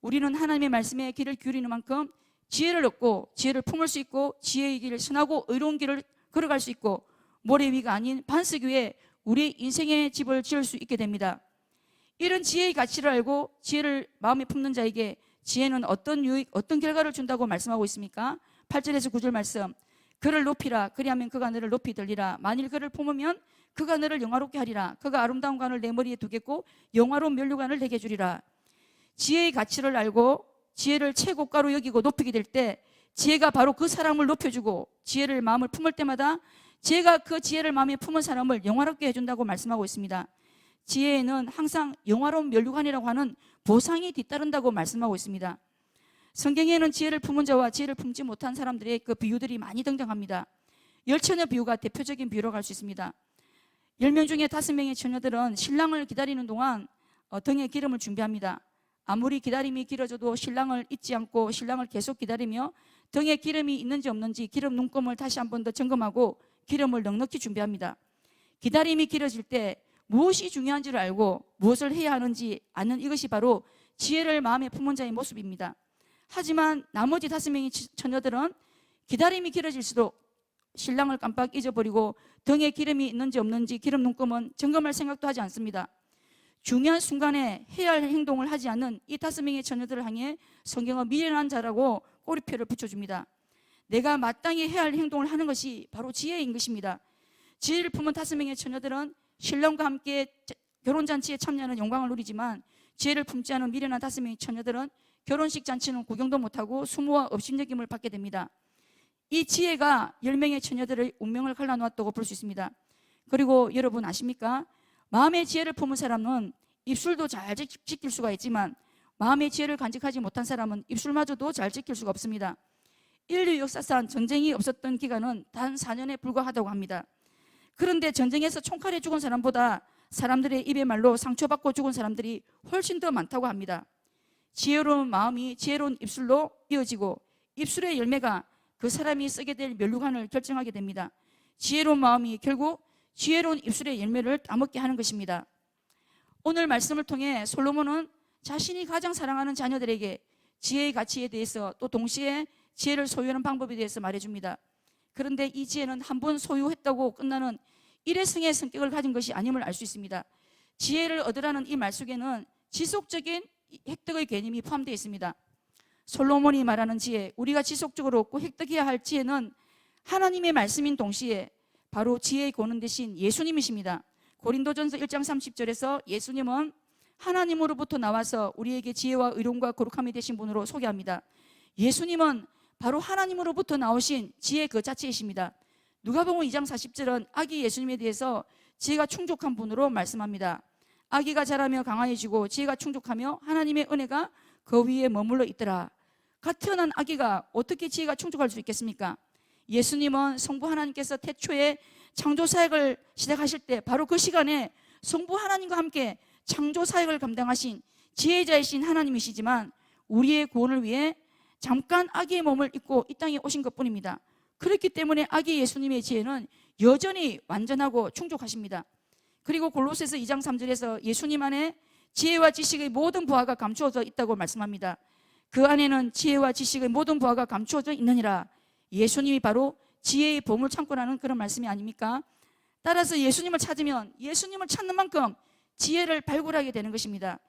우리는 하나님의 말씀에 귀를 기울이는 만큼 지혜를 얻고 지혜를 품을 수 있고 지혜의 길을 선하고 의로운 길을 걸어갈 수 있고 모래 위가 아닌 반석 위에 우리 인생의 집을 지을 수 있게 됩니다. 이런 지혜의 가치를 알고 지혜를 마음에 품는 자에게 지혜는 어떤 유익, 어떤 결과를 준다고 말씀하고 있습니까? 8절에서 9절 말씀. 그를 높이라. 그리하면 그가 너를 높이 들리라. 만일 그를 품으면 그가 너를 영화롭게 하리라. 그가 아름다운 관을 내 머리에 두겠고 영화로운 면류관을 내게 주리라. 지혜의 가치를 알고 지혜를 최고가로 여기고 높이게 될 때 지혜가 바로 그 사람을 높여주고 지혜를 마음을 품을 때마다 지혜가 그 지혜를 마음에 품은 사람을 영화롭게 해준다고 말씀하고 있습니다. 지혜에는 항상 영화로운 면류관이라고 하는 보상이 뒤따른다고 말씀하고 있습니다. 성경에는 지혜를 품은 자와 지혜를 품지 못한 사람들의 그 비유들이 많이 등장합니다. 열처녀 비유가 대표적인 비유라고 할 수 있습니다. 10명 중에 5명의 처녀들은 신랑을 기다리는 동안 등에 기름을 준비합니다. 아무리 기다림이 길어져도 신랑을 잊지 않고 신랑을 계속 기다리며 등에 기름이 있는지 없는지 기름 눈금을 다시 한 번 더 점검하고 기름을 넉넉히 준비합니다. 기다림이 길어질 때 무엇이 중요한지를 알고 무엇을 해야 하는지 아는 이것이 바로 지혜를 마음에 품은 자의 모습입니다. 하지만 나머지 5명의 처녀들은 기다림이 길어질수록 신랑을 깜빡 잊어버리고 등에 기름이 있는지 없는지 기름 눈금은 점검할 생각도 하지 않습니다. 중요한 순간에 해야 할 행동을 하지 않는 이 5명의 처녀들을 향해 성경은 미련한 자라고 꼬리표를 붙여줍니다. 내가 마땅히 해야 할 행동을 하는 것이 바로 지혜인 것입니다. 지혜를 품은 5명의 처녀들은 신랑과 함께 결혼잔치에 참여하는 영광을 누리지만 지혜를 품지 않은 미련한 5명의 처녀들은 결혼식 잔치는 구경도 못하고 수모와 업신여김을 받게 됩니다. 이 지혜가 10명의 처녀들의 운명을 갈라놓았다고 볼 수 있습니다. 그리고 여러분 아십니까? 마음의 지혜를 품은 사람은 입술도 잘 지킬 수가 있지만 마음의 지혜를 간직하지 못한 사람은 입술마저도 잘 지킬 수가 없습니다. 인류 역사상 전쟁이 없었던 기간은 단 4년에 불과하다고 합니다. 그런데 전쟁에서 총칼에 죽은 사람보다 사람들의 입의 말로 상처받고 죽은 사람들이 훨씬 더 많다고 합니다. 지혜로운 마음이 지혜로운 입술로 이어지고 입술의 열매가 그 사람이 쓰게 될 면류관을 결정하게 됩니다. 지혜로운 마음이 결국 지혜로운 입술의 열매를 따먹게 하는 것입니다. 오늘 말씀을 통해 솔로몬은 자신이 가장 사랑하는 자녀들에게 지혜의 가치에 대해서 또 동시에 지혜를 소유하는 방법에 대해서 말해줍니다. 그런데 이 지혜는 한 번 소유했다고 끝나는 일회성의 성격을 가진 것이 아님을 알 수 있습니다. 지혜를 얻으라는 이 말 속에는 지속적인 획득의 개념이 포함되어 있습니다. 솔로몬이 말하는 지혜, 우리가 지속적으로 얻고 획득해야 할 지혜는 하나님의 말씀인 동시에 바로 지혜의 고는 대신 예수님이십니다. 고린도전서 1장 30절에서 예수님은 하나님으로부터 나와서 우리에게 지혜와 의로움과 거룩함이 되신 분으로 소개합니다. 예수님은 바로 하나님으로부터 나오신 지혜 그 자체이십니다. 누가복음 2장 40절은 아기 예수님에 대해서 지혜가 충족한 분으로 말씀합니다. 아기가 자라며 강화해지고 지혜가 충족하며 하나님의 은혜가 그 위에 머물러 있더라. 갓 태어난 아기가 어떻게 지혜가 충족할 수 있겠습니까? 예수님은 성부 하나님께서 태초에 창조 사역을 시작하실 때 바로 그 시간에 성부 하나님과 함께 창조 사역을 감당하신 지혜자이신 하나님이시지만 우리의 구원을 위해 잠깐 아기의 몸을 입고 이 땅에 오신 것뿐입니다. 그렇기 때문에 아기 예수님의 지혜는 여전히 완전하고 충족하십니다. 그리고 골로새서 2장 3절에서 예수님 안에 지혜와 지식의 모든 부하가 감추어져 있다고 말씀합니다. 그 안에는 지혜와 지식의 모든 부하가 감추어져 있느니라. 예수님이 바로 지혜의 보물창고라는 그런 말씀이 아닙니까? 따라서 예수님을 찾으면 예수님을 찾는 만큼 지혜를 발굴하게 되는 것입니다.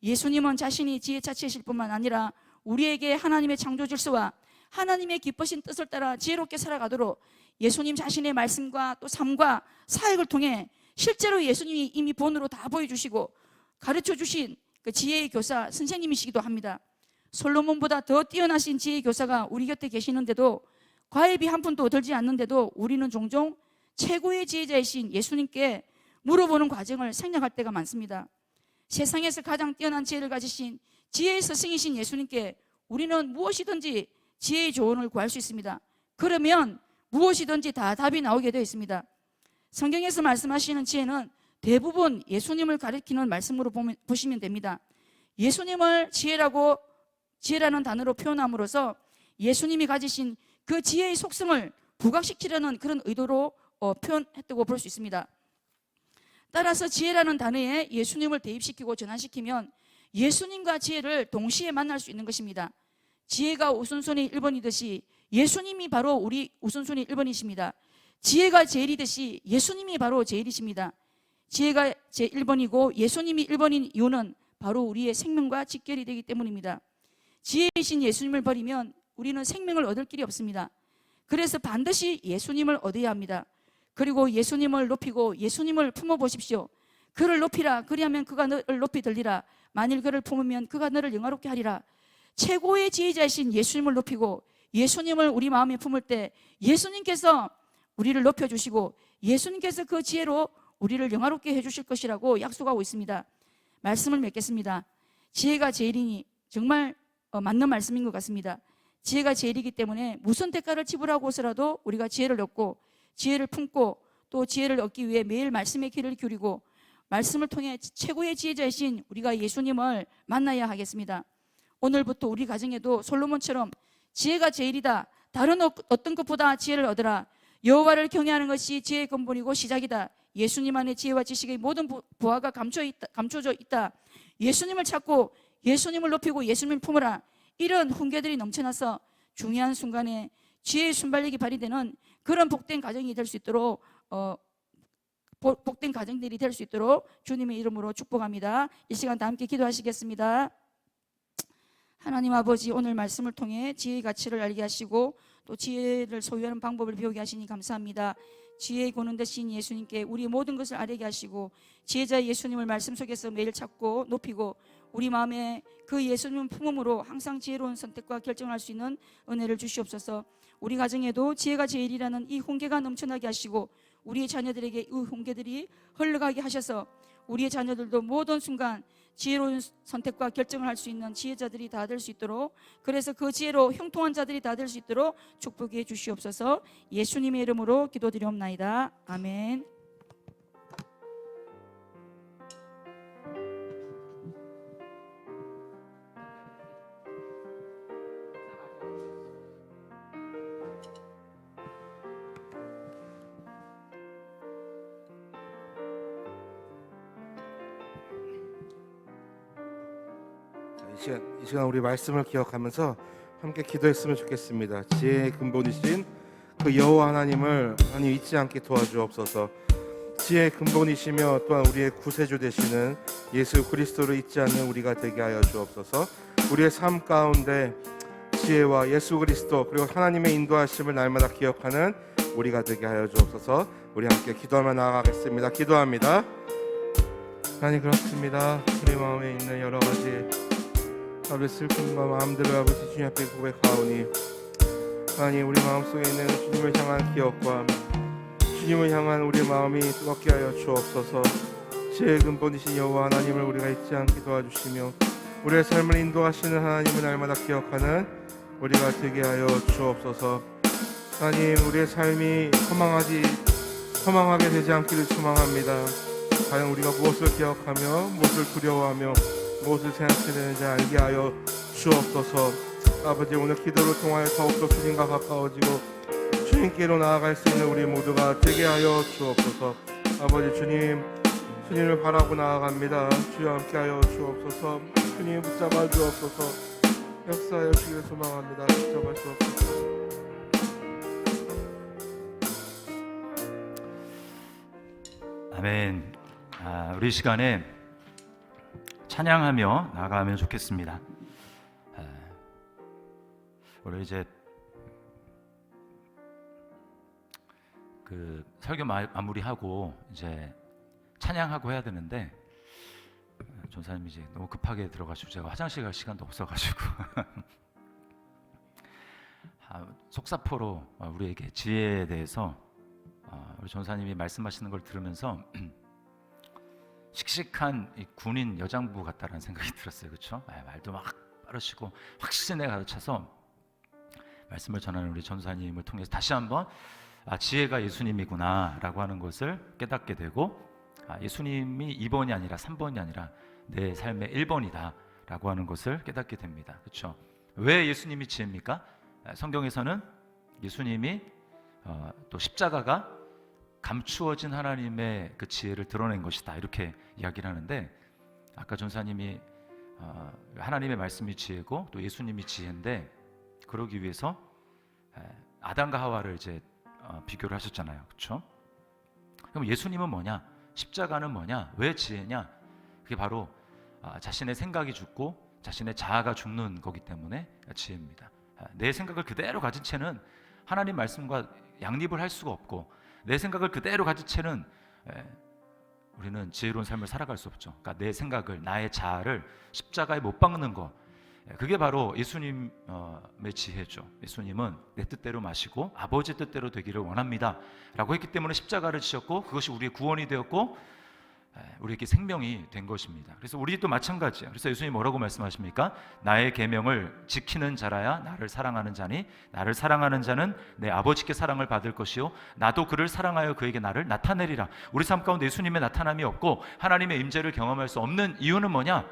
예수님은 자신이 지혜 자체이실 뿐만 아니라 우리에게 하나님의 창조 질서와 하나님의 기쁘신 뜻을 따라 지혜롭게 살아가도록 예수님 자신의 말씀과 또 삶과 사역을 통해 실제로 예수님이 이미 본으로 다 보여주시고 가르쳐 주신 그 지혜의 교사 선생님이시기도 합니다. 솔로몬보다 더 뛰어나신 지혜의 교사가 우리 곁에 계시는데도 과외비 한 푼도 들지 않는데도 우리는 종종 최고의 지혜자이신 예수님께 물어보는 과정을 생략할 때가 많습니다. 세상에서 가장 뛰어난 지혜를 가지신 지혜의 스승이신 예수님께 우리는 무엇이든지 지혜의 조언을 구할 수 있습니다. 그러면 무엇이든지 다 답이 나오게 되어 있습니다. 성경에서 말씀하시는 지혜는 대부분 예수님을 가리키는 말씀으로 보시면 됩니다. 예수님을 지혜라는 단어로 표현함으로써 예수님이 가지신 그 지혜의 속성을 부각시키려는 그런 의도로 표현했다고 볼 수 있습니다. 따라서 지혜라는 단어에 예수님을 대입시키고 전환시키면 예수님과 지혜를 동시에 만날 수 있는 것입니다. 지혜가 우선순위 1번이듯이 예수님이 바로 우리 우선순위 1번이십니다. 지혜가 제일이듯이 예수님이 바로 제일이십니다. 지혜가 제1번이고 예수님이 1번인 이유는 바로 우리의 생명과 직결이 되기 때문입니다. 지혜이신 예수님을 버리면 우리는 생명을 얻을 길이 없습니다. 그래서 반드시 예수님을 얻어야 합니다. 그리고 예수님을 높이고 예수님을 품어보십시오. 그를 높이라. 그리하면 그가 너를 높이 들리라. 만일 그를 품으면 그가 너를 영화롭게 하리라. 최고의 지혜자이신 예수님을 높이고 예수님을 우리 마음에 품을 때 예수님께서 우리를 높여주시고 예수님께서 그 지혜로 우리를 영화롭게 해주실 것이라고 약속하고 있습니다. 말씀을 맺겠습니다. 지혜가 제일이니 정말 맞는 말씀인 것 같습니다. 지혜가 제일이기 때문에 무슨 대가를 지불하고서라도 우리가 지혜를 얻고 지혜를 품고 또 지혜를 얻기 위해 매일 말씀의 귀를 기울이고 말씀을 통해 최고의 지혜자이신 우리가 예수님을 만나야 하겠습니다. 오늘부터 우리 가정에도 솔로몬처럼 지혜가 제일이다. 다른 어떤 것보다 지혜를 얻으라. 여호와를 경외하는 것이 지혜의 근본이고 시작이다. 예수님 안에 지혜와 지식의 모든 보화가 감춰져 있다. 예수님을 찾고 예수님을 높이고 예수님을 품으라. 이런 훈계들이 넘쳐나서 중요한 순간에 지혜의 순발력이 발휘되는 그런 복된 가정이 될 수 있도록 복된 가정들이 될 수 있도록 주님의 이름으로 축복합니다. 이 시간 다 함께 기도하시겠습니다. 하나님 아버지, 오늘 말씀을 통해 지혜의 가치를 알게 하시고 또 지혜를 소유하는 방법을 배우게 하시니 감사합니다. 지혜의 고는 되신 예수님께 우리 모든 것을 아뢰게 하시고 지혜자 예수님을 말씀 속에서 매일 찾고 높이고 우리 마음에 그 예수님 품음으로 항상 지혜로운 선택과 결정을 할 수 있는 은혜를 주시옵소서. 우리 가정에도 지혜가 제일이라는 이 훈계가 넘쳐나게 하시고 우리의 자녀들에게 이 훈계들이 흘러가게 하셔서 우리의 자녀들도 모든 순간 지혜로운 선택과 결정을 할 수 있는 지혜자들이 다 될 수 있도록, 그래서 그 지혜로 형통한 자들이 다 될 수 있도록 축복해 주시옵소서. 예수님의 이름으로 기도드리옵나이다. 아멘. 이 시간 우리 말씀을 기억하면서 함께 기도했으면 좋겠습니다. 지혜의 근본이신 그 여호와 하나님을 하나님 잊지 않게 도와주옵소서. 지혜의 근본이시며 또한 우리의 구세주 되시는 예수 그리스도를 잊지 않는 우리가 되게 하여 주옵소서. 우리의 삶 가운데 지혜와 예수 그리스도 그리고 하나님의 인도하심을 날마다 기억하는 우리가 되게 하여 주옵소서. 우리 함께 기도하며 나아가겠습니다. 기도합니다. 하나님, 그렇습니다. 우리 마음에 있는 여러 가지 아버지 슬픔과 마음들을 아버지 주님 앞에 고백하오니 하나님, 우리 마음속에 있는 주님을 향한 기억과 주님을 향한 우리 마음이 뜨겁게 하여 주옵소서. 지혜의 근본이신 여호와 하나님을 우리가 잊지 않게 도와주시며 우리의 삶을 인도하시는 하나님을 날마다 기억하는 우리가 되게 하여 주옵소서. 하나님, 우리의 삶이 허망하게 되지 않기를 소망합니다. 과연 우리가 무엇을 기억하며 무엇을 두려워하며 무엇을 생각해야 되는지 알게 하여 주옵소서. 아버지, 오늘 기도를 통하여 더욱더 주님과 가까워지고 주님께로 나아갈 수 있는 우리 모두가 되게 하여 주옵소서. 아버지, 주님을 바라고 나아갑니다. 주여 함께 하여 주옵소서. 주님 붙잡아 주옵소서. 역사하여 주기를 소망합니다. 붙잡아 주옵소서. 아멘. 우리 시간에 찬양하며 나아가면 좋겠습니다. 오늘 이제 그 설교 마무리하고 이제 찬양하고 해야 되는데 전사님이 이제 너무 급하게 들어가시고 제가 화장실 갈 시간도 없어가지고 속사포로 우리에게 지혜에 대해서 우리 전사님이 말씀하시는 걸 들으면서 씩씩한 이 군인 여장부 같다라는 생각이 들었어요. 그렇죠? 말도 막 빠르시고 확신에 가득차서 말씀을 전하는 우리 전사님을 통해서 다시 한번 지혜가 예수님이구나라고 하는 것을 깨닫게 되고 예수님이 2번이 아니라 3번이 아니라 내 삶의 1번이다라고 하는 것을 깨닫게 됩니다. 그렇죠? 왜 예수님이 지혜입니까? 성경에서는 예수님이 또 십자가가 감추어진 하나님의 그 지혜를 드러낸 것이다 이렇게 이야기를 하는데, 아까 전사님이 하나님의 말씀이 지혜고 또 예수님이 지혜인데, 그러기 위해서 아담과 하와를 이제 비교를 하셨잖아요. 그렇죠? 그럼 예수님은 뭐냐? 십자가는 뭐냐? 왜 지혜냐? 그게 바로 자신의 생각이 죽고 자신의 자아가 죽는 거기 때문에 지혜입니다. 내 생각을 그대로 가진 채는 하나님 말씀과 양립을 할 수가 없고, 내 생각을 그대로 가진 채는 우리는 지혜로운 삶을 살아갈 수 없죠. 그러니까 내 생각을, 나의 자아를 십자가에 못 박는 것, 그게 바로 예수님의 지혜죠. 예수님은 내 뜻대로 마시고 아버지 뜻대로 되기를 원합니다 라고 했기 때문에 십자가를 지셨고, 그것이 우리의 구원이 되었고 우리에게 생명이 된 것입니다. 그래서 우리도 마찬가지예요. 그래서 예수님이 뭐라고 말씀하십니까? 나의 계명을 지키는 자라야 나를 사랑하는 자니, 나를 사랑하는 자는 내 아버지께 사랑을 받을 것이요 나도 그를 사랑하여 그에게 나를 나타내리라. 우리 삶 가운데 예수님의 나타남이 없고 하나님의 임재를 경험할 수 없는 이유는 뭐냐?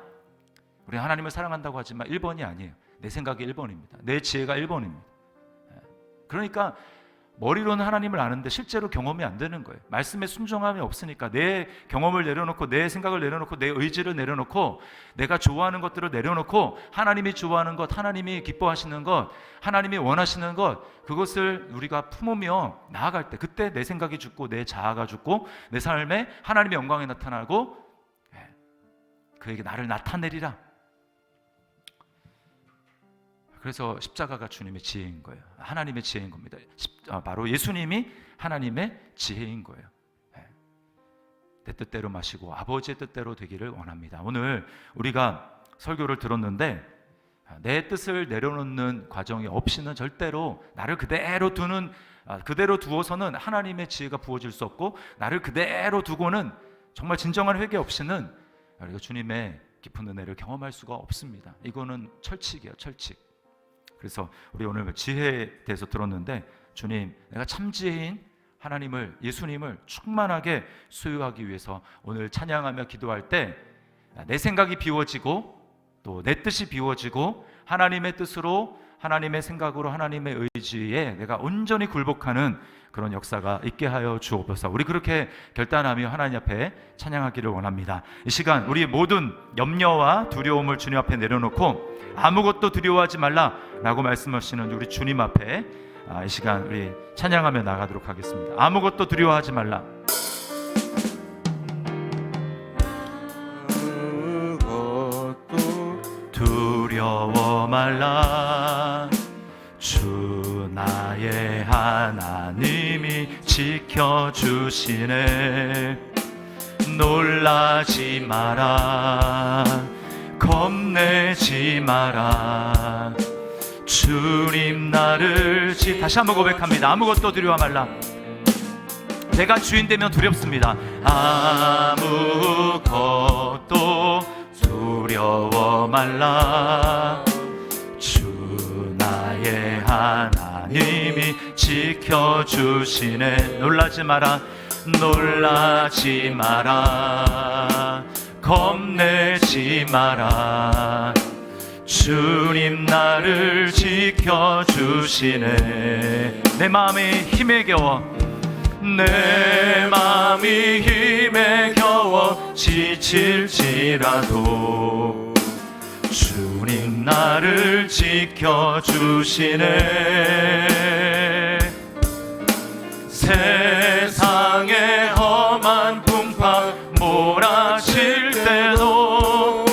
우리 하나님을 사랑한다고 하지만 1번이 아니에요. 내 생각이 1번입니다. 내 지혜가 1번입니다. 그러니까 머리로는 하나님을 아는데 실제로 경험이 안 되는 거예요. 말씀에 순종함이 없으니까 내 경험을 내려놓고 내 생각을 내려놓고 내 의지를 내려놓고 내가 좋아하는 것들을 내려놓고 하나님이 좋아하는 것, 하나님이 기뻐하시는 것, 하나님이 원하시는 것, 그것을 우리가 품으며 나아갈 때, 그때 내 생각이 죽고 내 자아가 죽고 내 삶에 하나님의 영광이 나타나고 그에게 나를 나타내리라. 그래서 십자가가 주님의 지혜인 거예요. 하나님의 지혜인 겁니다. 바로 예수님이 하나님의 지혜인 거예요. 내 뜻대로 마시고 아버지의 뜻대로 되기를 원합니다. 오늘 우리가 설교를 들었는데 내 뜻을 내려놓는 과정이 없이는 절대로 나를 그대로 두어서는 하나님의 지혜가 부어질 수 없고, 나를 그대로 두고는 정말 진정한 회개 없이는 우리가 주님의 깊은 은혜를 경험할 수가 없습니다. 이거는 철칙이에요, 철칙. 그래서 우리 오늘 지혜에 대해서 들었는데, 주님, 내가 참 지혜인 하나님을, 예수님을 충만하게 소유하기 위해서 오늘 찬양하며 기도할 때 내 생각이 비워지고 또 내 뜻이 비워지고 하나님의 뜻으로, 하나님의 생각으로, 하나님의 의지에 내가 온전히 굴복하는 그런 역사가 있게 하여 주옵소서. 우리 그렇게 결단하며 하나님 앞에 찬양하기를 원합니다. 이 시간 우리 모든 염려와 두려움을 주님 앞에 내려놓고 아무것도 두려워하지 말라라고 말씀하시는 우리 주님 앞에 이 시간 우리 찬양하며 나가도록 하겠습니다. 아무것도 두려워하지 말라. 아무것도 두려워 말라. 주 나의 하나님이 지켜주시네. 놀라지 마라. 겁내지 마라. 주님 나를 다시 한번 고백합니다. 아무것도 두려워 말라. 내가 주인 되면 두렵습니다. 아무것도 두려워 말라. 주 나의 하나님이 지켜주시네. 놀라지 마라. 놀라지 마라. 겁내지 마라. 주님 나를 지켜주시네. 내 마음이 힘에 겨워, 내 마음이 힘에 겨워 지칠지라도 주님 나를 지켜주시네. 세상의 험한 풍파 몰아칠 때도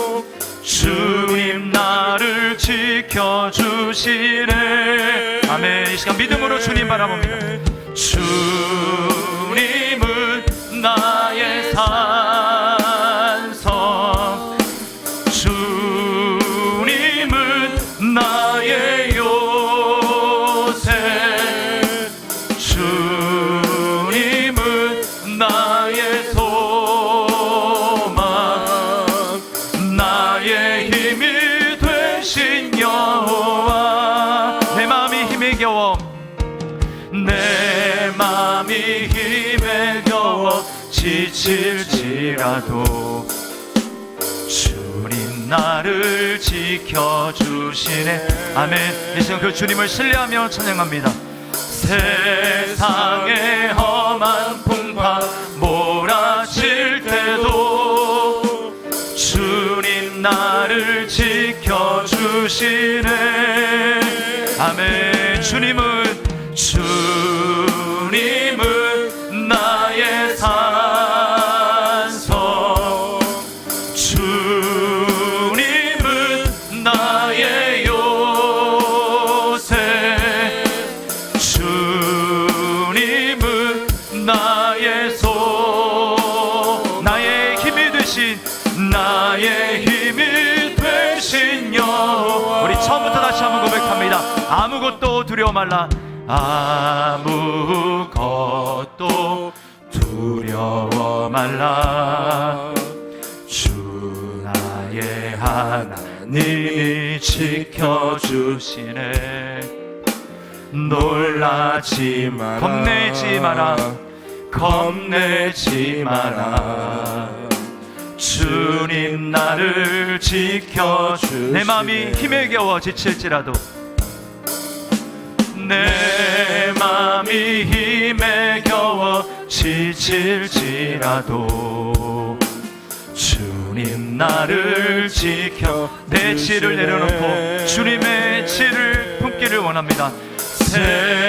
주님 나를 지켜주시네. 아멘. 이 시간 믿음으로 주님 바라봅니다. 주님은 나의 산성, 주님은 나의 요새, 힘에 겨워 지칠지라도 주님 나를 지켜주시네. 아멘. 이 시간 그 주님을 신뢰하며 찬양합니다. 세상의 험한 풍파 몰아칠 때도 주님 나를 지켜주시네. 아멘. 주님은 나의 산성, 주님은 나의 요새, 주님은 나의 나의 힘이 되신 여호와. 우리 처음부터 다시 한번 고백합니다. 아무것도 두려워 말라. 아무것도 두려워 말라. 주 나의 하나님이 지켜주시네. 놀라지 마라, 겁내지 마라. 주님 나를 지켜주시네. 내 마음이 힘에 겨워 지칠지라도, 내 마음이 힘에 겨워 지칠지라도 주님 나를 지켜. 내 치를 내려놓고 주님의 치를 품기를 원합니다. 세상의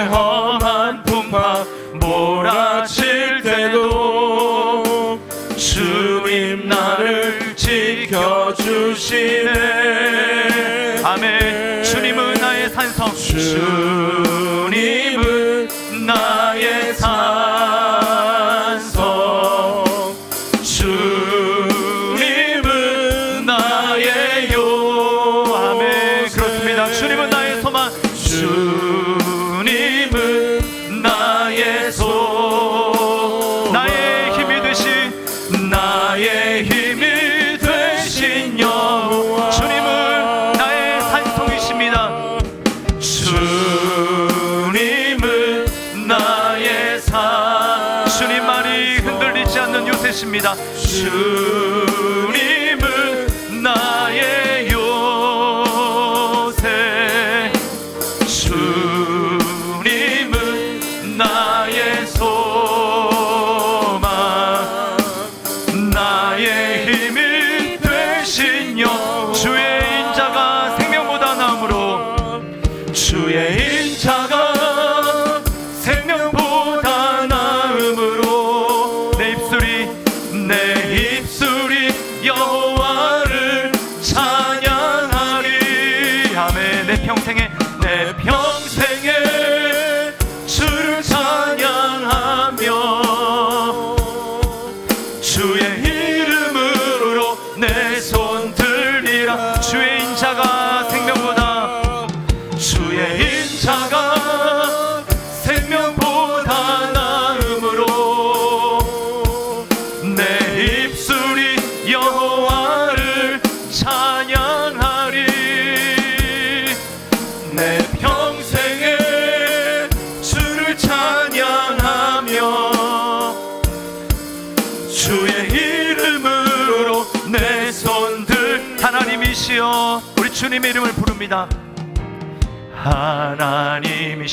험한 풍파 몰아칠 때도 주님 나를 지켜주시네. 아멘. 주님은 나의 산성, 주님은 나의 산성, 주님은 나의 아멘. 그렇습니다. 주님은 나의 소망, 주님은 나의 나의 힘이 되신 여호와. 주님은 나의 산성이십니다. 주님은 나의 주님만이 흔들리지 않는 요새십니다. 주님은 나의 요새, 주님은 나의 소망, 나의 힘이 되신 여호와. 주의 인자가 생명보다 나음으로, 주의 인자가 생명보다 나음으로 내 입술이 여호와를 찬양하리. 아멘. 내 평생에 주를 찬양하며 주의 이름으로 내 손 들리라. 주의 인자가 생명보다, 주의 인자가 생명보다 나음으로 내 입술이 여호와를 찬양하리. 내 평생에 주를 찬양하며 주의 이름으로 내 손들. 하나님이시여, 우리 주님의 이름을 부릅니다. 하나님이시여,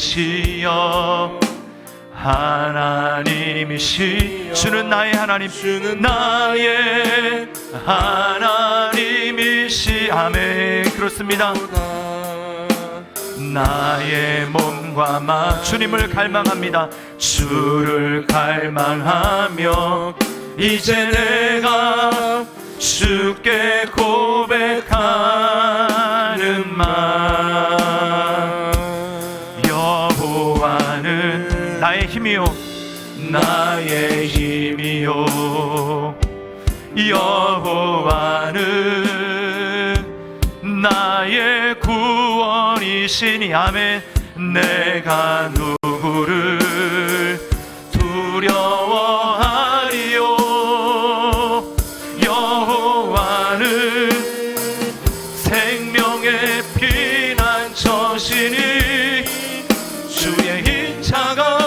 하나님이시. 주는 나의 하나님, 주는 나의 하나님이시. 아멘. 그렇습니다. 나의 몸과 마 주님을 갈망합니다. 주를 갈망하며 이제 내가 주께 고백하는 말. 여호와는 나의 힘이요, 나의 힘이요. 여호와는 나의 구원이시니. 아멘. 내가 누구를 두려워하리요. 여호와는 생명의 피난처시니 주의 인자가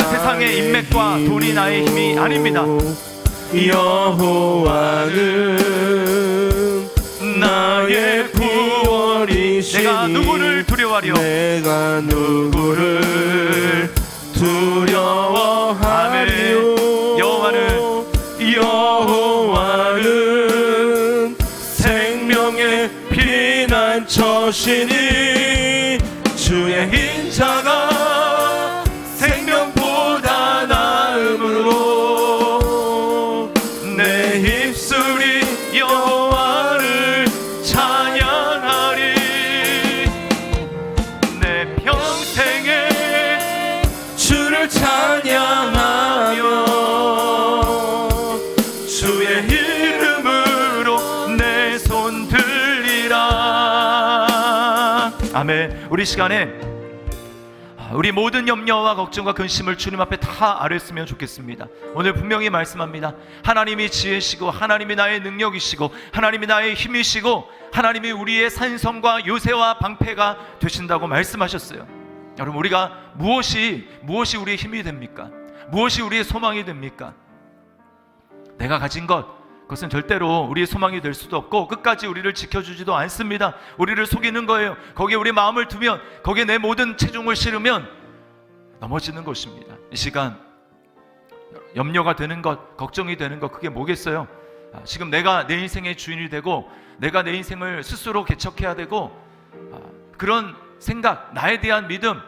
세상의 인맥과 돈이 나의 힘이 아닙니다. 여호와는 나의 구원이시니 내가 누구를 두려워하리요? 내가 누구를 두려워하리요? 여호와는 생명의 피난처시니 주의 인자가 생명보다 나음으로 내 입술이 여호와를 찬양하리. 내 평생에 주를 찬양하며 주의 이름으로 내 손 들리라. 아멘. 우리 시간에 우리 모든 염려와 걱정과 근심을 주님 앞에 다 아뢰었으면 좋겠습니다. 오늘 분명히 말씀합니다. 하나님이 지혜시고 하나님이 나의 능력이시고 하나님이 나의 힘이시고 하나님이 우리의 산성과 요새와 방패가 되신다고 말씀하셨어요. 여러분, 우리가 무엇이 우리의 힘이 됩니까? 무엇이 우리의 소망이 됩니까? 내가 가진 것, 그것은 절대로 우리의 소망이 될 수도 없고 끝까지 우리를 지켜주지도 않습니다. 우리를 속이는 거예요. 거기에 우리 마음을 두면, 거기에 내 모든 체중을 실으면 넘어지는 것입니다. 이 시간 염려가 되는 것, 걱정이 되는 것, 그게 뭐겠어요? 지금 내가 내 인생의 주인이 되고 내가 내 인생을 스스로 개척해야 되고 그런 생각, 나에 대한 믿음,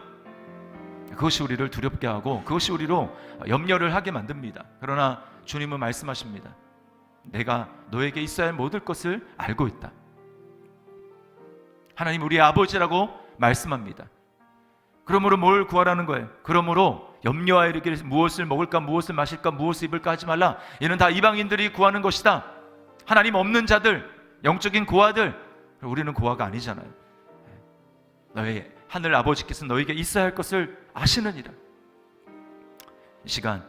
그것이 우리를 두렵게 하고 그것이 우리로 염려를 하게 만듭니다. 그러나 주님은 말씀하십니다. 내가 너에게 있어야 할 모든 것을 알고 있다. 하나님 우리의 아버지라고 말씀합니다. 그러므로 뭘 구하라는 거예요? 그러므로 염려하여 이르기를 무엇을 먹을까, 무엇을 마실까, 무엇을 입을까 하지 말라. 이는 다 이방인들이 구하는 것이다. 하나님 없는 자들, 영적인 고아들, 우리는 고아가 아니잖아요. 너의 하늘 아버지께서 너에게 있어야 할 것을 아시느니라. 이 시간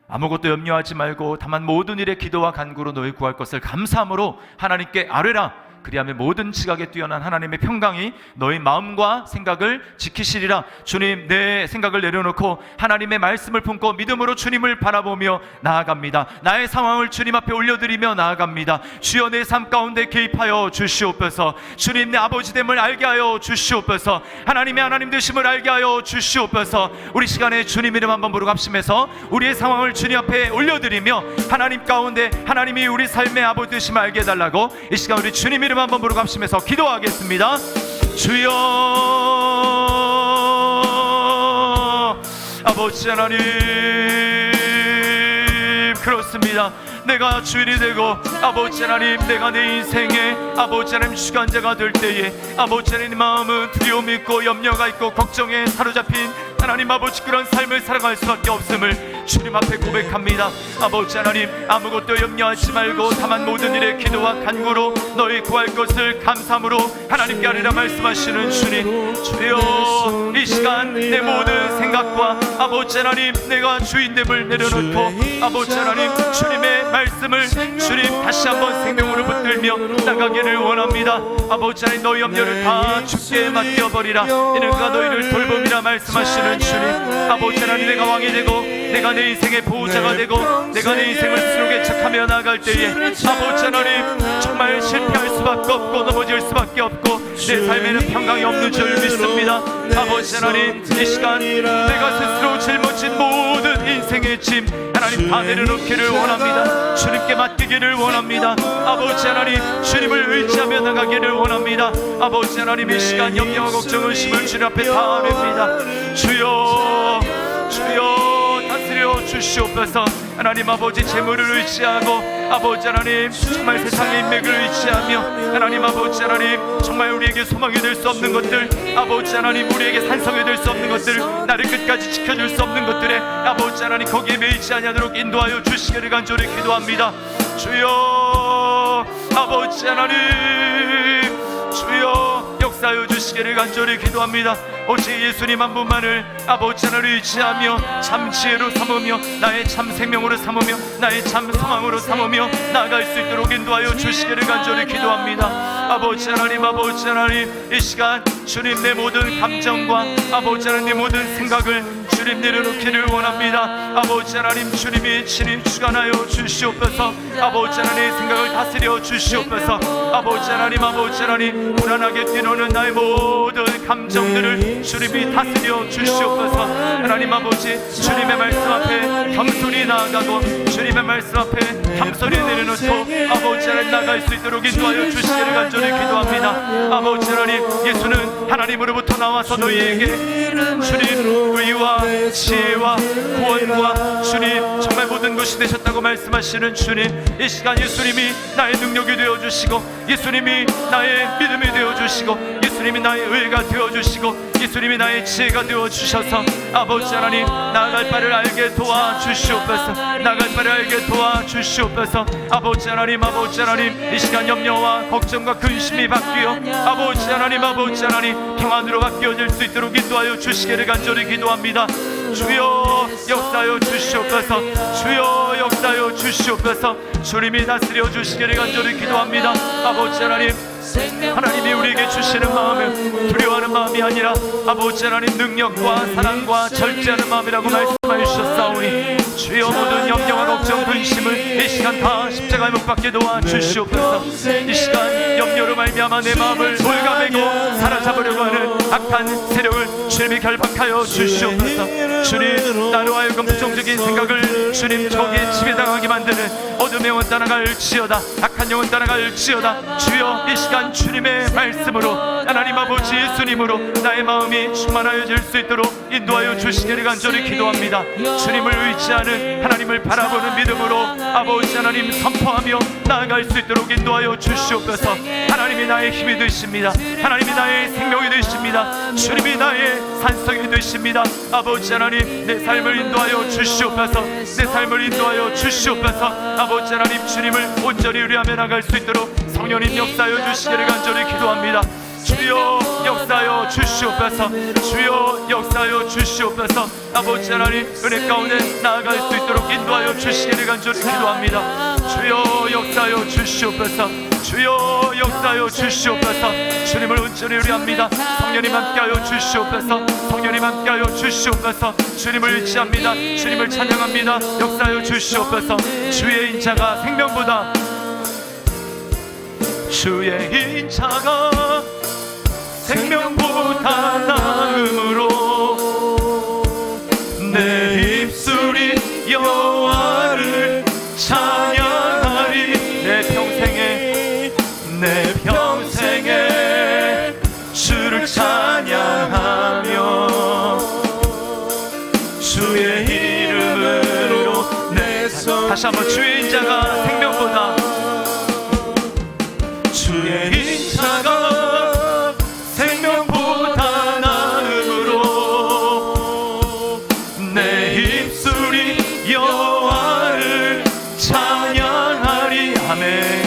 아무것도 염려하지 말고 다만 모든 일에 기도와 간구로 너희 구할 것을 감사함으로 하나님께 아뢰라. 그리하면 모든 지각에 뛰어난 하나님의 평강이 너희 마음과 생각을 지키시리라. 주님, 내 생각을 내려놓고 하나님의 말씀을 품고 믿음으로 주님을 바라보며 나아갑니다. 나의 상황을 주님 앞에 올려드리며 나아갑니다. 주여, 내 삶 가운데 개입하여 주시옵소서. 주님, 내 아버지됨을 알게 하여 주시옵소서. 하나님의 하나님 되심을 알게 하여 주시옵소서. 우리 시간에 주님 이름 한번 부르고 합심해서 우리의 상황을 주님 앞에 올려드리며 하나님 가운데 하나님이 우리 삶의 아버지 되심을 알게 해달라고 이 시간 우리 주님 이름 한번 부르고 합심해서 기도하겠습니다. 주여, 아버지 하나님, 그렇습니다. 내가 주인이 되고 아버지 하나님, 내가 내 인생에 아버지 하나님 주관자가 될 때에 아버지 하나님 마음은 두려움이 있고 염려가 있고 걱정에 사로잡힌 하나님 아버지 그런 삶을 살아갈 수밖에 없음을 주님 앞에 고백합니다. 아버지 하나님, 아무것도 염려하지 말고 다만 모든 일에 기도와 간구로 너희 구할 것을 감사함으로 하나님께 아뢰라 말씀하시는 주님, 주여, 이 시간 내 모든 생각과 아버지 하나님 내가 주인됨을 내려놓고 아버지 하나님 주님의 말씀을 주님 다시 한번 생명으로 붙들며 나가기를 원합니다. 아버지 하나님, 너희 염려를 다 주께 맡겨버리라. 이는 그가 너희를 돌봄이라 말씀하시는 주님, 아버지 하나님, 내가 왕이 되고 내가 내 인생의 보호자가 되고 내가 내 인생을 스스로 개척하며 나아갈 때에 아버지 하나님 정말 실패할 수밖에 없고 넘어질 수밖에 없고 내 삶에는 평강이 없는 줄 믿습니다. 아버지 하나님, 이 시간 내가 스스로 짊어진 모든 인생의 짐 하나님 다 내려놓기를 원합니다. 주님께 맡기기를 원합니다. 아버지 하나님, 주님을 의지하며 나가기를 원합니다. 아버지 하나님, 이 시간 염려와 걱정, 의심을 주님 앞에 다 아뢰입니다. 주여, 주여 다스려 주시옵소서. 하나님 아버지, 재물을 의지하고 아버지 하나님 정말 세상의 인맥을 의지하며 하나님 아버지 하나님 정말 우리에게 소망이 될 수 없는 것들, 아버지 하나님 우리에게 산성이 될 수 없는 것들, 나를 끝까지 지켜줄 수 없는 것들에 아버지 하나님 거기에 매이지 아니하도록 인도하여 주시기를 간절히 기도합니다. 주여, 아버지 하나님, 주여 역사하여 주시기를 간절히 기도합니다. 오직 예수님 한 분만을 아버지 하나님 의지하며 참 지혜로 삼으며 나의 참 생명으로 삼으며 나의 참 소망으로 삼으며 나아갈 수 있도록 인도하여 주시기를 간절히 기도합니다. 아버지 하나님 이 시간 주님 내 모든 감정과 아버지 하나님 내 모든 생각을 주님 내려놓기를 원합니다. 아버지 하나님 주님이 친히 주관하여 주시옵소서. 아버지 하나님의 생각을 다스려 주시옵소서. 아버지 하나님 불안하게 뛰노는 나의 모든 감정들을 주님이 다스려 주시옵소서. 하나님 아버지 주님의 말씀 앞에 겸손히 나아가고 주님의 말씀 앞에 겸손히 내려놓고 아버지 하나님 나갈 수 있도록 인도하여 주시기를 간절히 기도합니다. 아버지 하나님 예수는 하나님으로부터 나와서 너희에게 주님 의와 지혜와 구원과 주님 정말 모든 것이 되셨다고 말씀하시는 주님, 이 시간 예수님이 나의 능력이 되어주시고 예수님이 나의 믿음이 되어주시고 예수님이 나의 의가 되어주시고 예수님이 나의 지혜가 되어주셔서 아버지 하나님 나아갈 바를 알게 도와주시옵소서. 나아갈 바를 알게 도와주시옵소서. 아버지 하나님 이 시간 염려와 걱정과 근심이 바뀌어 아버지 하나님 평안으로 바뀌어질 수 있도록 인도하여 주시기를 간절히 기도합니다. 주여 역사하여 주시옵소서. 주여 역사하여 주시옵소서. 주님이 다스려 주시기를 간절히 기도합니다. 아버지 하나님이 우리에게 주시는 마음은 두려워하는 마음이 아니라 아버지 하나님 능력과 사랑과 절제하는 마음이라고 말씀하여 주셨사오니 주여 모든 염려와 걱정 근심을 이 시간 다 십자가에 못 박게 도와주시옵소서. 이 시간 염려로 말미암아 내 마음을 올가매고 사로잡으려고 하는 악한 세력을 주님이 결박하여 주시옵소서. 주님 나로 하여금 부정적인 생각을 주님 저기에 지배당하게 만드는 어둠의 영혼 따라갈지어다. 악한 영혼 따라갈지어다. 주여 이 시간 주님의 말씀으로 하나님 아버지 예수님으로 나의 마음이 충만하여질 수 있도록 인도하여 주시기를 간절히 기도합니다. 주님을 의지하는 하나님을 바라보는 믿음으로 아버지 하나님 선포하며 나아갈 수 있도록 인도하여 주시옵소서. 하나님이 나의 힘이 되십니다. 하나님이 나의 생명이 되십니다. 주님이 나의 산성이 되십니다. 아버지 하나님 내 삶을 인도하여 주시옵소서. 내 삶을 인도하여 주시옵소서. 아버지 하나님 주님을 온전히 의뢰하며 나갈 수 있도록 성령님 역사하여 주시기를 간절히 기도합니다. 주여 역사하여 주시옵소서. 주여 역사하여 주시옵소서. 아버지 하나님 은혜 가운데 나아갈 수 있도록 인도하여 주시기를 간절히 기도합니다. 주여 역사하여 주시옵소서. 주여 역사하여 주시옵소서. 주님을 온전히 의뢰합니다. 성령님 함께하여 주시옵소서. 성령님 함께하여 주시옵소서. 주님을 의지합니다. 주님을 찬양합니다. 역사하여 주시옵소서. 주의 인자가 생명보다 주의 인자가 생명보다 나음으로 내 입술이 여호와를 찬양하리. 내 평생에 주를 찬양하며 주의 이름으로 내 손. 다시 한번 주의 인자가 생명보다 주의 인자가 생명보다 나음으로 내 입술이 여호와를 찬양하리. 아멘.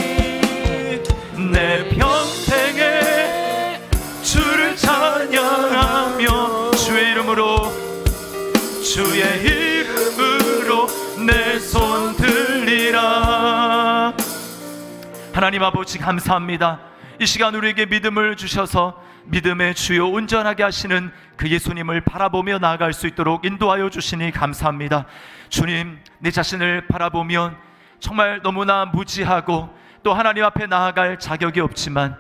내 평생에 주를 찬양하며 주의 이름으로 내 손 들리라. 하나님 아버지 감사합니다. 이 시간 우리에게 믿음을 주셔서 믿음의 주요 온전하게 하시는 그 예수님을 바라보며 나아갈 수 있도록 인도하여 주시니 감사합니다. 주님 내 자신을 바라보면 정말 너무나 무지하고 또 하나님 앞에 나아갈 자격이 없지만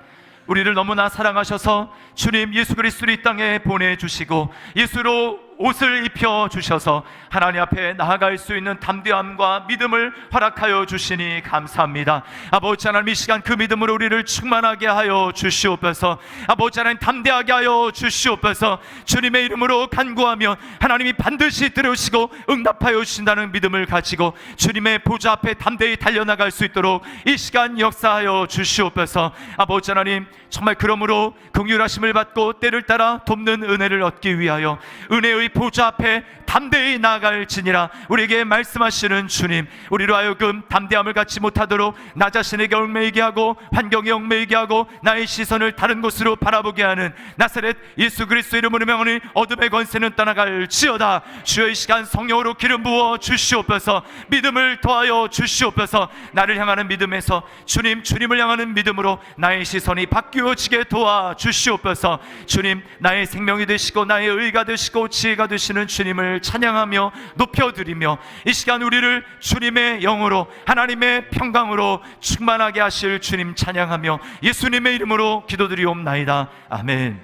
우리를 너무나 사랑하셔서 주님 예수 그리스도를 이 땅에 보내주시고 예수로 옷을 입혀주셔서 하나님 앞에 나아갈 수 있는 담대함과 믿음을 허락하여 주시니 감사합니다. 아버지 하나님 이 시간 그 믿음으로 우리를 충만하게 하여 주시옵소서. 아버지 하나님 담대하게 하여 주시옵소서. 주님의 이름으로 간구하면 하나님이 반드시 들으시고 응답하여 주신다는 믿음을 가지고 주님의 보좌 앞에 담대히 달려나갈 수 있도록 이 시간 역사하여 주시옵소서. 아버지 하나님 정말 그러므로 긍휼하심을 받고 때를 따라 돕는 은혜를 얻기 위하여 은혜의 하나님의 보좌 앞에 담대히 나아갈지니라. 우리에게 말씀하시는 주님, 우리로 하여금 담대함을 갖지 못하도록 나 자신에게 얽매이게 하고 환경에 얽매이게 하고 나의 시선을 다른 곳으로 바라보게 하는 나사렛 예수 그리스도 이름으로 명하니 어둠의 권세는 떠나갈지어다. 주여 이 시간 성령으로 기름 부어 주시옵소서. 믿음을 더하여 주시옵소서. 나를 향하는 믿음에서 주님을 향하는 믿음으로 나의 시선이 바뀌어지게 도와 주시옵소서. 주님, 나의 생명이 되시고 나의 의가 되시고 지혜가 되시는 주님을 찬양하며 높여드리며 이 시간 우리를 주님의 영으로 하나님의 평강으로 충만하게 하실 주님 찬양하며 예수님의 이름으로 기도드리옵나이다. 아멘.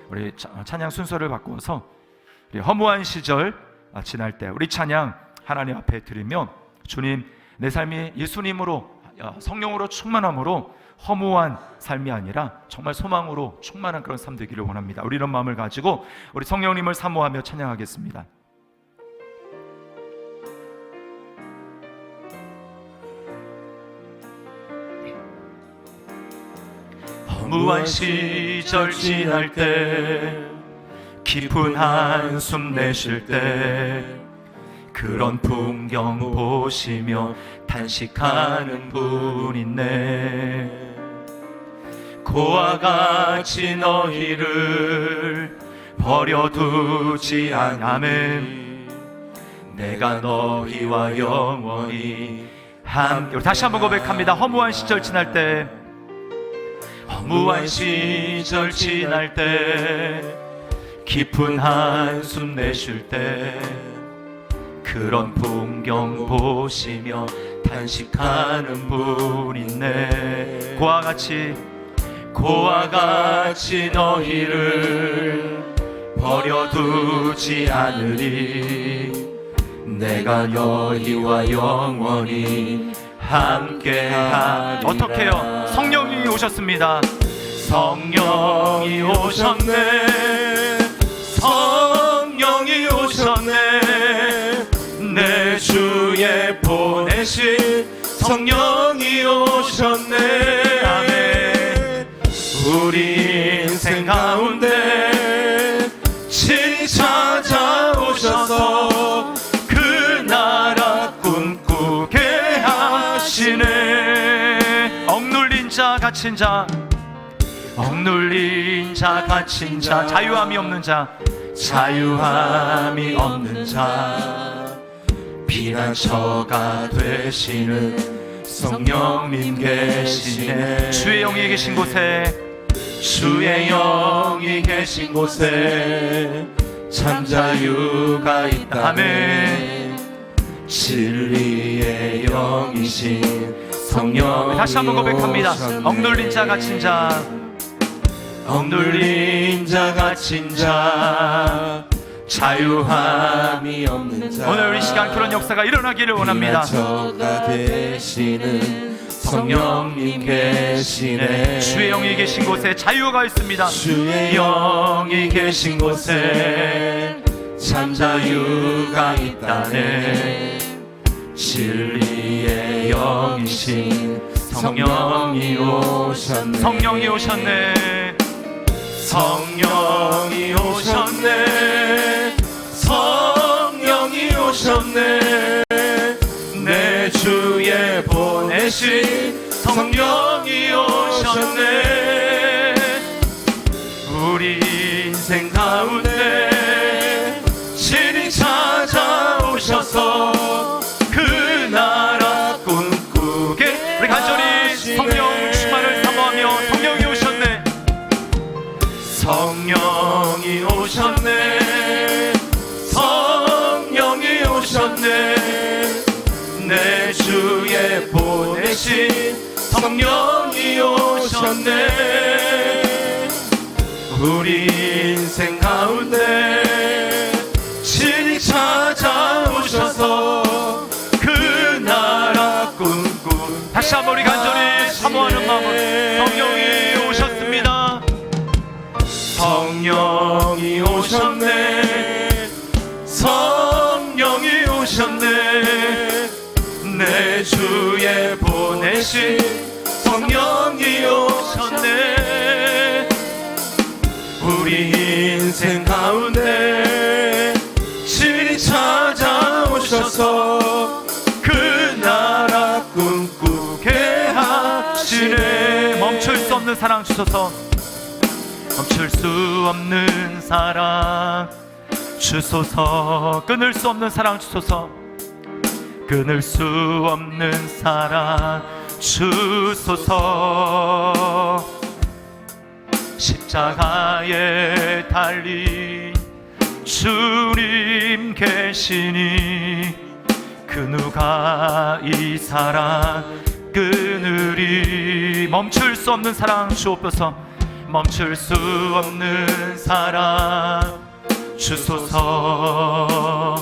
우리 찬양 순서를 바꿔서 우리 허무한 시절 지날 때 우리 찬양 하나님 앞에 드리면 주님, 내 삶이 예수님으로 성령으로 충만함으로 허무한 삶이 아니라 정말 소망으로 충만한 그런 삶 되기를 원합니다. 우리 이런 마음을 가지고 우리 성령님을 사모하며 찬양하겠습니다. 허무한 시절 지날 때 깊은 한숨 내쉴 때 그런 풍경 보시며 탄식하는 분 있네. 고와 같이 너희를 버려두지 않으면 내가 너희와 영원히 함께. 다시 한번 고백합니다. 허무한 시절 지날 때, 허무한 시절 지날 때 깊은 한숨 내쉴 때 그런 풍경 보시며 탄식하는 분 있네. 고와 같이 너희를 버려두지 않으리. 내가 너희와 영원히 함께하리라. 어떻게요? 성령이 오셨습니다. 성령이 오셨네. 성령이 오셨네. 내 주에 보내신 성령이 오셨네. 아멘. 우리 인생 가운데 친히 찾아오셔서 그 나라 꿈꾸게 하시네. 억눌린 자 갇힌 자, 억눌린 자 갇힌 자, 자유함이 없는 자, 자유함이 없는 자, 피난처가 되시는 성령님 계시네. 주의 영이 계신 곳에, 주의 영이 계신 곳에 참 자유가 있다. 아멘. 진리의 영이신 성령. 다시 한번 고백합니다. 억눌린 자 갇힌 자, 억눌린 자 갇힌 자, 자유함이 없는 자. 오늘 이 시간 그런 역사가 일어나기를 원합니다. 피난처가 되시는 성령님 계시네. 주의 영이 계신 곳에 자유가 있습니다. 주의 영이 계신 곳에 참 자유가 있다네. 진리의 영이신 성령이 오셨네. 성령이 오셨네. 성령이 오셨네. 성령이 오셨네. 내 주에 보내신 성령이 오셨네. 우리 인생 가운데 친히 찾아오셔서 그 나라 꿈꾸게. 우리 간절히 성령 충만을 사모하며 성령이 오셨네. 성령이 오셨네. 성령이 오셨네. 내 주에 보내신 성령이 오셨네. 우리 인생 가운데 친히 찾아오셔서 그 나라 꿈꾸. 다시 한번 우리 간절히 사모하는 마음으로 성령이 오셨습니다. 성령이 오셨네. 성령이 오셨네. 내 주에 보내신 성령이 오셨네. 우리 인생 가운데 없는 사랑 주소서. 멈출 수 없는 사랑 주소서. 끊을 수 없는 사랑 주소서. 끊을 수 없는 사랑 주소서. 십자가에 달린 주님 계시니 그 누가 이 사랑 끊으리. 멈출 수 없는 사랑 주옵소서. 멈출 수 없는 사랑 주소서.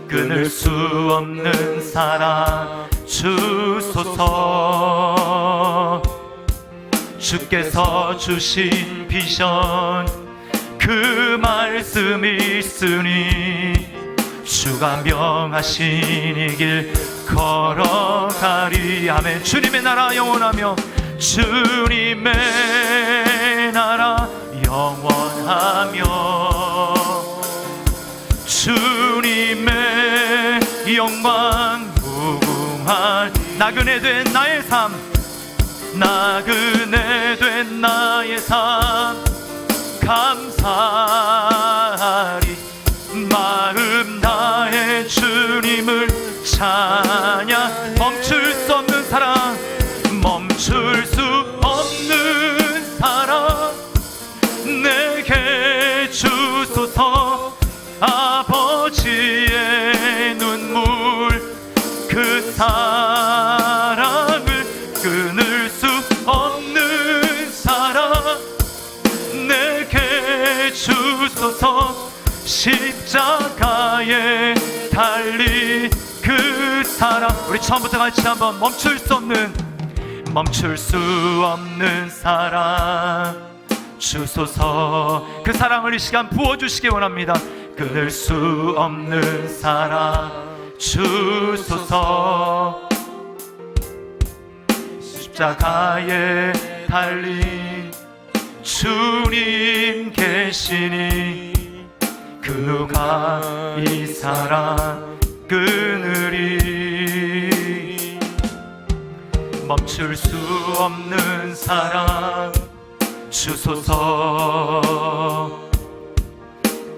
끊을 수 없는 사랑 주소서. 주께서 주신 비전 그 말씀이 있으니 주가 명하신 이 길 걸어가리. 아멘. 주님의 나라 영원하며 주님의 나라 영원하며 주님의 영광 무궁한 나그네 된 나의 삶 나그네 된 나의 삶 감사하리. 마음 다해 주님을 찬양. 멈출 수 없는 사랑 멈출 수 없는 사랑 내게 주소서. 아버지의 눈물 그 사랑을 끊을 수 없는 사랑 내게 주소서. 십자가에 달린 그 사랑. 우리 처음부터 같이 한번 멈출 수 없는 사랑 주소서. 그 사랑을 이 시간 부어주시기 원합니다. 끊을 수 없는 사랑 주소서. 십자가에 달린 주님 계시니 그 누가 이 사랑 끊으리. 멈출 수 없는 사랑 주소서.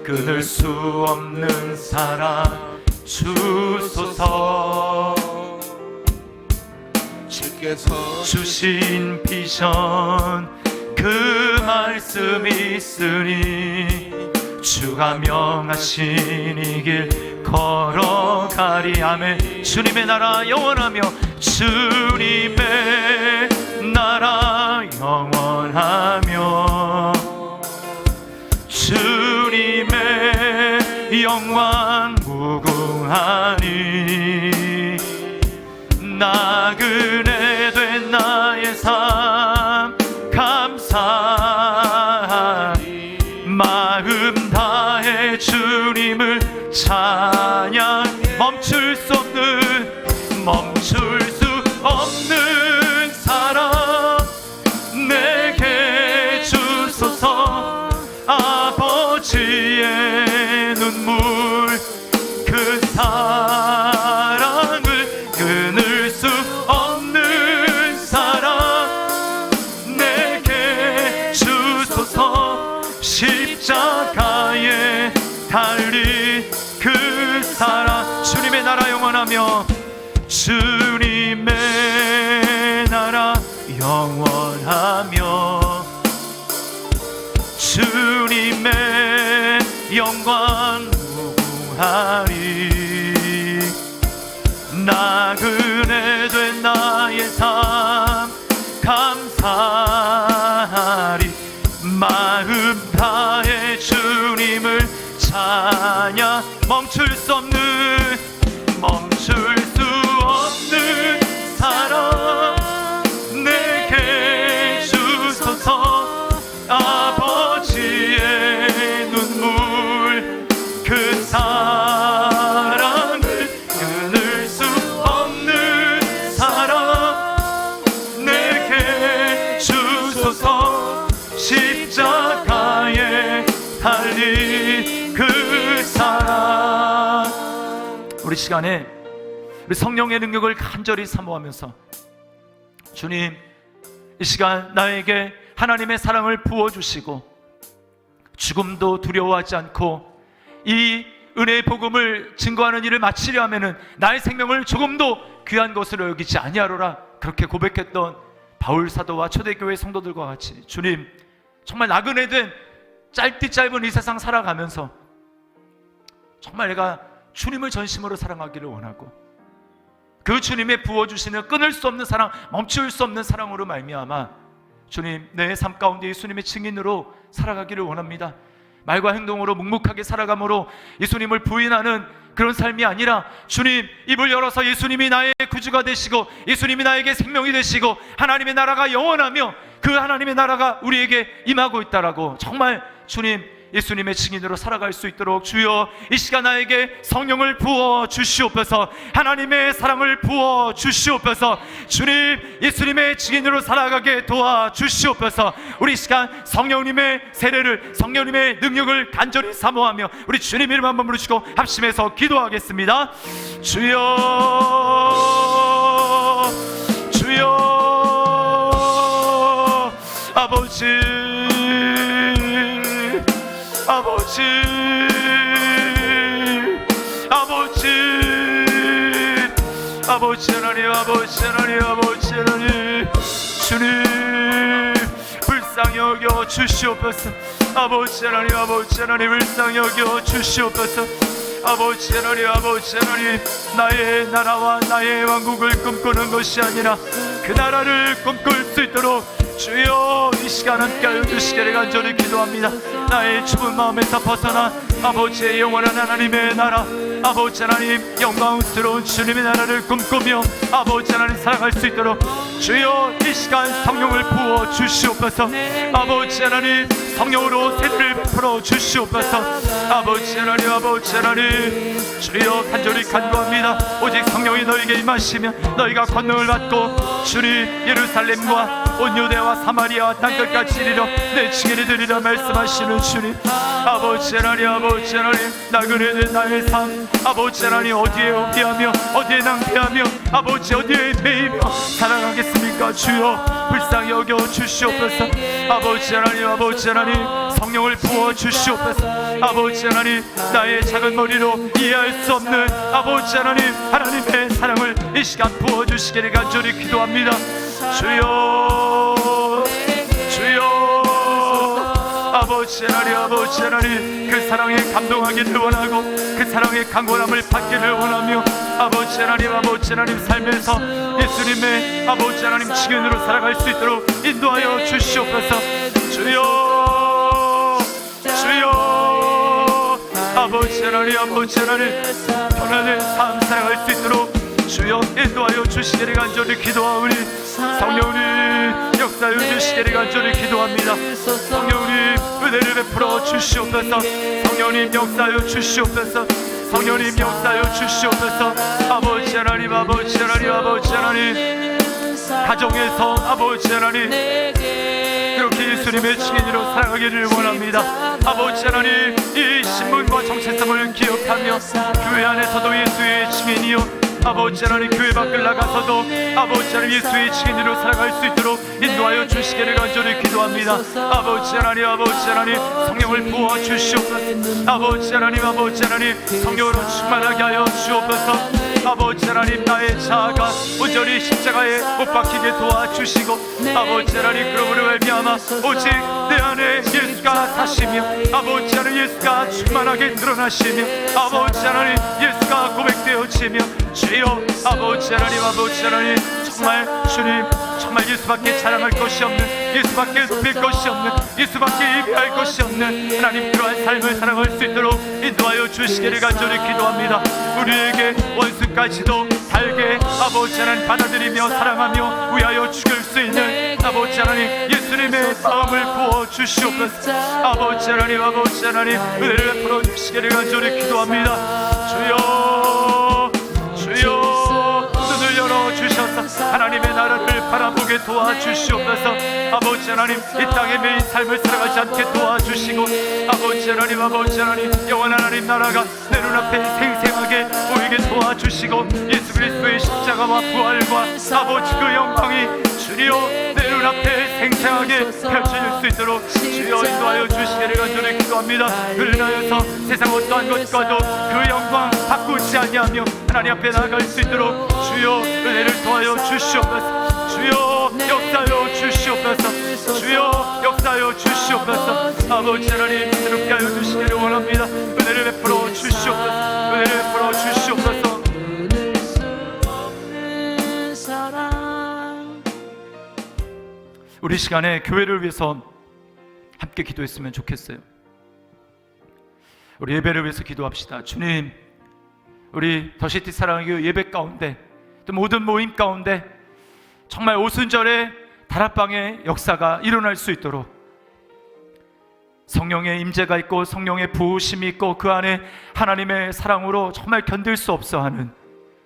끊을 수 없는 사랑 주소서. 주께서 주신 비전 그 말씀이 있으니 주가 명하신 이 길 걸어가리. 아멘. 주님의 나라 영원하며 주님의 나라 영원하며 주님의 영광 무궁하니 나그네 된 나의 삶 감사하리. 마음 다해 주님을 찬양. 멈출 수 없는 사랑 내게 주소서. 아버지의 눈물 그 사랑을 끊을 수 없는 사랑 내게 주소서. 십자가에 달린 그 사랑. 주님의 나라 영원하며 주님의 나라 영원하며 주님의 영광 무궁하리. 나그네 된 나의 삶 감사하리. 마음 다해 주님을 찬양. 멈출 수 없는 사랑 내게 주소서. 아버지의 눈물 그 사랑을 끊을 수 없는 사랑 내게 주소서. 십자가에 달린 그 사랑. 우리 시간에 우리 성령의 능력을 간절히 사모하면서 주님 이 시간 나에게 하나님의 사랑을 부어주시고 죽음도 두려워하지 않고 이 은혜의 복음을 증거하는 일을 마치려 하면은 나의 생명을 조금도 귀한 것으로 여기지 아니하노라, 그렇게 고백했던 바울 사도와 초대교회 성도들과 같이 주님, 정말 나그네 된 짧디 짧은 이 세상 살아가면서 정말 내가 주님을 전심으로 사랑하기를 원하고 그 주님의 부어주시는 끊을 수 없는 사랑, 멈출 수 없는 사랑으로 말미암아 주님, 내 삶 가운데 예수님의 증인으로 살아가기를 원합니다. 말과 행동으로 묵묵하게 살아감으로 예수님을 부인하는 그런 삶이 아니라 주님, 입을 열어서 예수님이 나의 구주가 되시고 예수님이 나에게 생명이 되시고 하나님의 나라가 영원하며 그 하나님의 나라가 우리에게 임하고 있다라고 정말 주님, 예수님의 증인으로 살아갈 수 있도록 주여 이 시간 나에게 성령을 부어 주시옵소서, 하나님의 사랑을 부어 주시옵소서, 주님 예수님의 증인으로 살아가게 도와 주시옵소서. 우리 이 시간 성령님의 세례를, 성령님의 능력을 간절히 사모하며 우리 주님 이름 한번 부르시고 합심해서 기도하겠습니다. 주여 주여 아버지 아버지 아버지 아버지 하나님, 아버지 하나님, 아버지 하나님, 주님 불쌍히 여겨 주시옵소서. 아버지 하나님, 아버지 하나님 불쌍히 여겨 주시옵소서. 아버지 하나님, 아버지 하나님, 나의 나라와 나의 왕국을 꿈꾸는 것이 아니라 그 나라를 꿈꿀 수 있도록 주여 이 시간 함께하여 주시기를 간절히 기도합니다. 나의 좁은 마음에서 벗어나 아버지의 영원한 하나님의 나라, 아버지 하나님 영광스러운 주님의 나라를 꿈꾸며 아버지 하나님 살아갈 수 있도록 주여 이 시간 성령을 부어 주시옵소서. 아버지 하나님 성령으로 세례를 베풀어 주시옵소서. 아버지 하나님, 아버지 하나님, 주여 간절히 간구합니다. 오직 성령이 너에게 임하시면 너희가 권능을 받고 주님 예루살렘과 온 유대와 사마리아와 땅끝까지 이르러 내 증인이 되리라 말씀하시는 주님, 아버지 하나님, 아버지 하나님, 나그네 된 나의 삶 아버지 하나님 어디에 어디하며 어디에 낭비하며 아버지 어디에 매이며 살아가겠습니까? 주여 불쌍히 여겨 주시옵소서. 아버지 하나님, 아버지 하나님 성령을 부어 주시옵소서. 아버지 하나님 나의 작은 머리로 이해할 수 없는 아버지 하나님 하나님의 사랑을 이 시간 부어 주시기를 간절히 기도합니다. 주여 주여 아버지 하나님, 아버지 하나님 그 사랑에 감동하기를 원하고 그 사랑의 강건함을 받기를 원하며 아버지 하나님, 아버지 하나님 삶에서 예수님의 아버지 하나님 증인으로 살아갈 수 있도록 인도하여 주시옵소서. 주여 주여 아버지 하나님, 아버지 하나님 편안한 삶 살아갈 수 있도록 주여 인도하여 주시기를 간절히 기도하오니 성령님 역사여 주시기를 간절히 기도합니다. 성령님 은혜를 베풀어 주시옵소서. 성령님 역사여 주시옵소서. 성령님 역사여 주시옵소서. 아버지 하나님, 아버지 하나님, 아버지 하나님 가정에서 아버지 하나님 이렇게 예수님의 증인으로 살아가기를 원합니다. 아버지 하나님 이 신분과 정체성을 기억하며 교회 안에서도 예수의 증인이요 아버지 하나님 교회 밖을 나가서도 아버지 하나님 예수의 증인으로 살아갈 수 있도록 인도하여 주시기를 간절히 기도합니다. 아버지 하나님, 아버지 하나님 성령을 부어 주시옵소서. 아버지 하나님, 아버지 하나님 성령으로 충만하게 하여 주옵소서. 아버지 하나님 나의 자아가 온전히 십자가에 못 박히게 도와주시고 아버지 하나님 그러므로 말미암아 오직 내 안에 예수가 사시며 아버지 하나님 예수가 충만하게 드러나시며 아버지 하나님 예수가 고백되어지며 주여 아버지 하나님, 아버지 하나님 정말 주님 정말 예수밖에 자랑할 것이 없는 예수밖에 높일 것이 없는 예수밖에 예배할 것이 없는 하나님 그러한 삶을 살아갈 수 있도록 인도하여 주시기를 간절히 기도합니다. 우리에게 원수까지도 달게 아버지 하나님 받아들이며 사랑하며 위하여 죽일 수 있는 아버지 하나님 예수님의 마음을 부어 주시옵소서. 아버지 하나님, 아버지 하나님 은혜를 베풀어 주시기를 간절히 기도합니다. 주여 주여 눈을 열어주셔서 하나님의 나라를 바라보게 도와주시옵소서. 아버지 하나님 이 땅의 매인 삶을 살아가지 않게 도와주시고 아버지 하나님, 아버지 하나님 영원한 하나님 나라가 내 눈앞에 생생하게 보이게 도와주시고 예수 그리스도의 십자가와 부활과 아버지 그 영광이 드디어 내 눈앞에 생생하게 펼쳐질 수 있도록 주여 인도하여 주시기를 간절히 기도합니다. 그를 인하여서 세상 어떠한 것과도 그 영광 바꾸지 아니하며 하나님 앞에 나아갈 수 있도록 주여 은혜를 더하여 주시옵소서. 주여 역사하여 주시옵소서. 주여 역사하여 주시옵소서. 아버지 하나님 새롭게 하여 주시기를 원합니다. 은혜를 베풀어 주시옵소서. 은혜를 베풀어 주시옵소서. 우리 시간에 교회를 위해서 함께 기도했으면 좋겠어요. 우리 예배를 위해서 기도합시다. 주님, 우리 더시티 사랑의 교회 예배 가운데 또 모든 모임 가운데 정말 오순절에 다락방의 역사가 일어날 수 있도록 성령의 임재가 있고 성령의 부으심이 있고 그 안에 하나님의 사랑으로 정말 견딜 수 없어 하는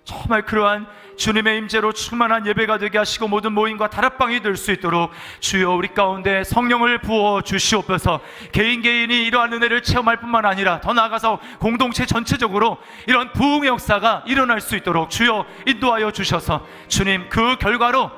정말 그러한 주님의 임재로 충만한 예배가 되게 하시고 모든 모임과 다락방이 될 수 있도록 주여 우리 가운데 성령을 부어 주시옵소서. 개인이 이러한 은혜를 체험할 뿐만 아니라 더 나아가서 공동체 전체적으로 이런 부흥의 역사가 일어날 수 있도록 주여 인도하여 주셔서 주님 그 결과로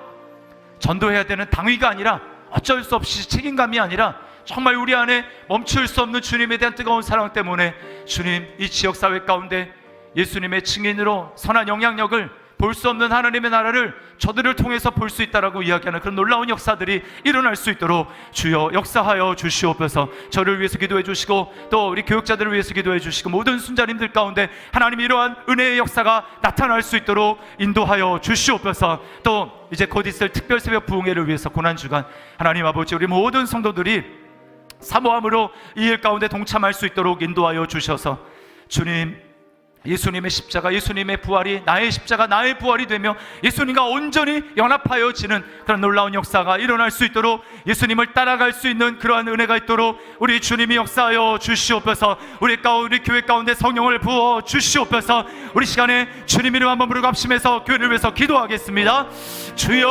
전도해야 되는 당위가 아니라 어쩔 수 없이 책임감이 아니라 정말 우리 안에 멈출 수 없는 주님에 대한 뜨거운 사랑 때문에 주님 이 지역사회 가운데 예수님의 증인으로 선한 영향력을 볼 수 없는 하나님의 나라를 저들을 통해서 볼 수 있다라고 이야기하는 그런 놀라운 역사들이 일어날 수 있도록 주여 역사하여 주시옵소서. 저를 위해서 기도해 주시고 또 우리 교육자들을 위해서 기도해 주시고 모든 순자님들 가운데 하나님 이러한 은혜의 역사가 나타날 수 있도록 인도하여 주시옵소서. 또 이제 곧 있을 특별 새벽 부흥회를 위해서 고난주간 하나님 아버지 우리 모든 성도들이 사모함으로 이 일 가운데 동참할 수 있도록 인도하여 주셔서 주님 예수님의 십자가 예수님의 부활이 나의 십자가 나의 부활이 되며 예수님과 온전히 연합하여지는 그런 놀라운 역사가 일어날 수 있도록 예수님을 따라갈 수 있는 그러한 은혜가 있도록 우리 주님이 역사하여 주시옵소서. 우리 교회 가운데 성령을 부어 주시옵소서. 우리 시간에 주님 이름 한번 부르고 합심해서 교회를 위해서 기도하겠습니다. 주여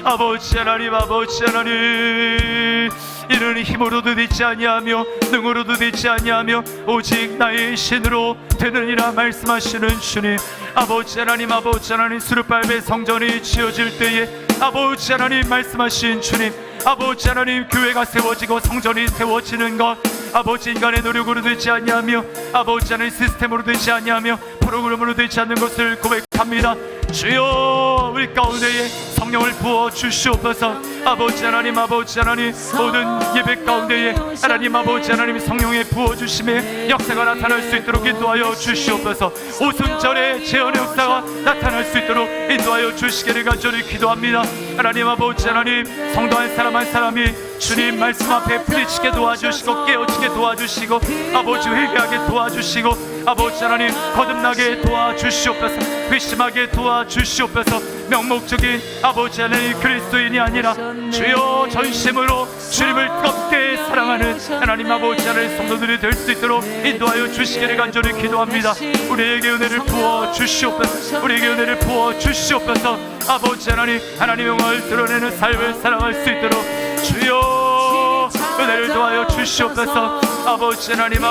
아버지 하나님 아버지 하나님 이는 힘으로도 되지 아니하며 능으로도 되지 아니하며 오직 나의 신으로 되느니라 말씀하시는 주님 아버지 하나님 수르발배 성전이 지어질 때에 아버지 하나님 말씀하신 주님 아버지 하나님 교회가 세워지고 성전이 세워지는 것 아버지 인간의 노력으로 되지 아니하며 아버지 하나님 시스템으로 되지 아니하며 프로그램으로 되지 않는 것을 고백합니다. 주여 우리 가운데에 성령을 부어 주시옵소서. 아버지 하나님 모든 예배 가운데에 하나님 아버지 하나님 성령의 부어 주심의 역사가 나타날 수 있도록 인도하여 주시옵소서. 오순절에 재현의 역사가 나타날 수 있도록 인도하여 주시기를 간절히 기도합니다. 하나님 아버지 하나님 성도 한 사람 한 사람이 주님 말씀 앞에 부딪히게 도와주시고 깨어지게 도와주시고 아버지 회개하게 도와주시고 아버지 하나님 거듭나게 도와주시옵소서. 회심하게 도와주시옵소서. 명목적인 아버지 하나님 그리스도인이 아니라 주여 전심으로 주님을 뜨겁게 사랑하는 하나님 아버지 하나님 성도들이 될 수 있도록 인도하여 주시기를 간절히 기도합니다. 우리에게 은혜를 부어 주시옵소서. 우리에게 은혜를 부어 주시옵소서. 아버지 하나님 하나님의 영광을 드러내는 삶을 살아갈 수 있도록 주여 은혜를 도하여 주시옵소서. 아버지 하나님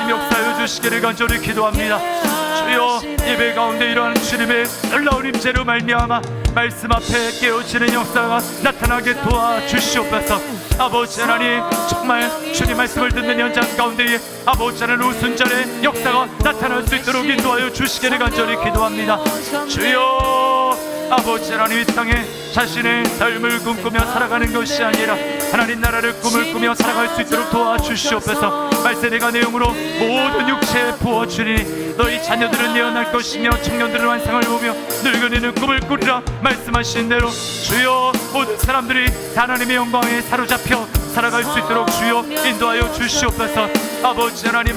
역사하여 주시기를 간절히 기도합니다. 주여 예배 가운데 이러한 주님의 놀라운 임재로 말미암아 말씀 앞에 깨어지는 역사가 나타나게 도와주시옵소서. 아버지 하나님 정말 주님 말씀을 듣는 현장 가운데에 아버지 하나님 오순절의 역사가 나타날 수 있도록 인도하여 주시기를 간절히 기도합니다. 주여 아버지 하나님 이 땅에 자신의 삶을 꿈꾸며 살아가는 것이 아니라 하나님 나라를 꿈을 꾸며 살아갈 수 있도록 도와주시옵소서. 말세대가 내용으로 모든 육체에 부어주니 너희 자녀들은 예언할 것이며 청년들은 환상을 보며 늙은이는 꿈을 꾸리라 말씀하신 대로 주여 모든 사람들이 하나님의 영광에 사로잡혀 살아갈 수 있도록 주여 인도하여 주시옵소서. 아버지 하나님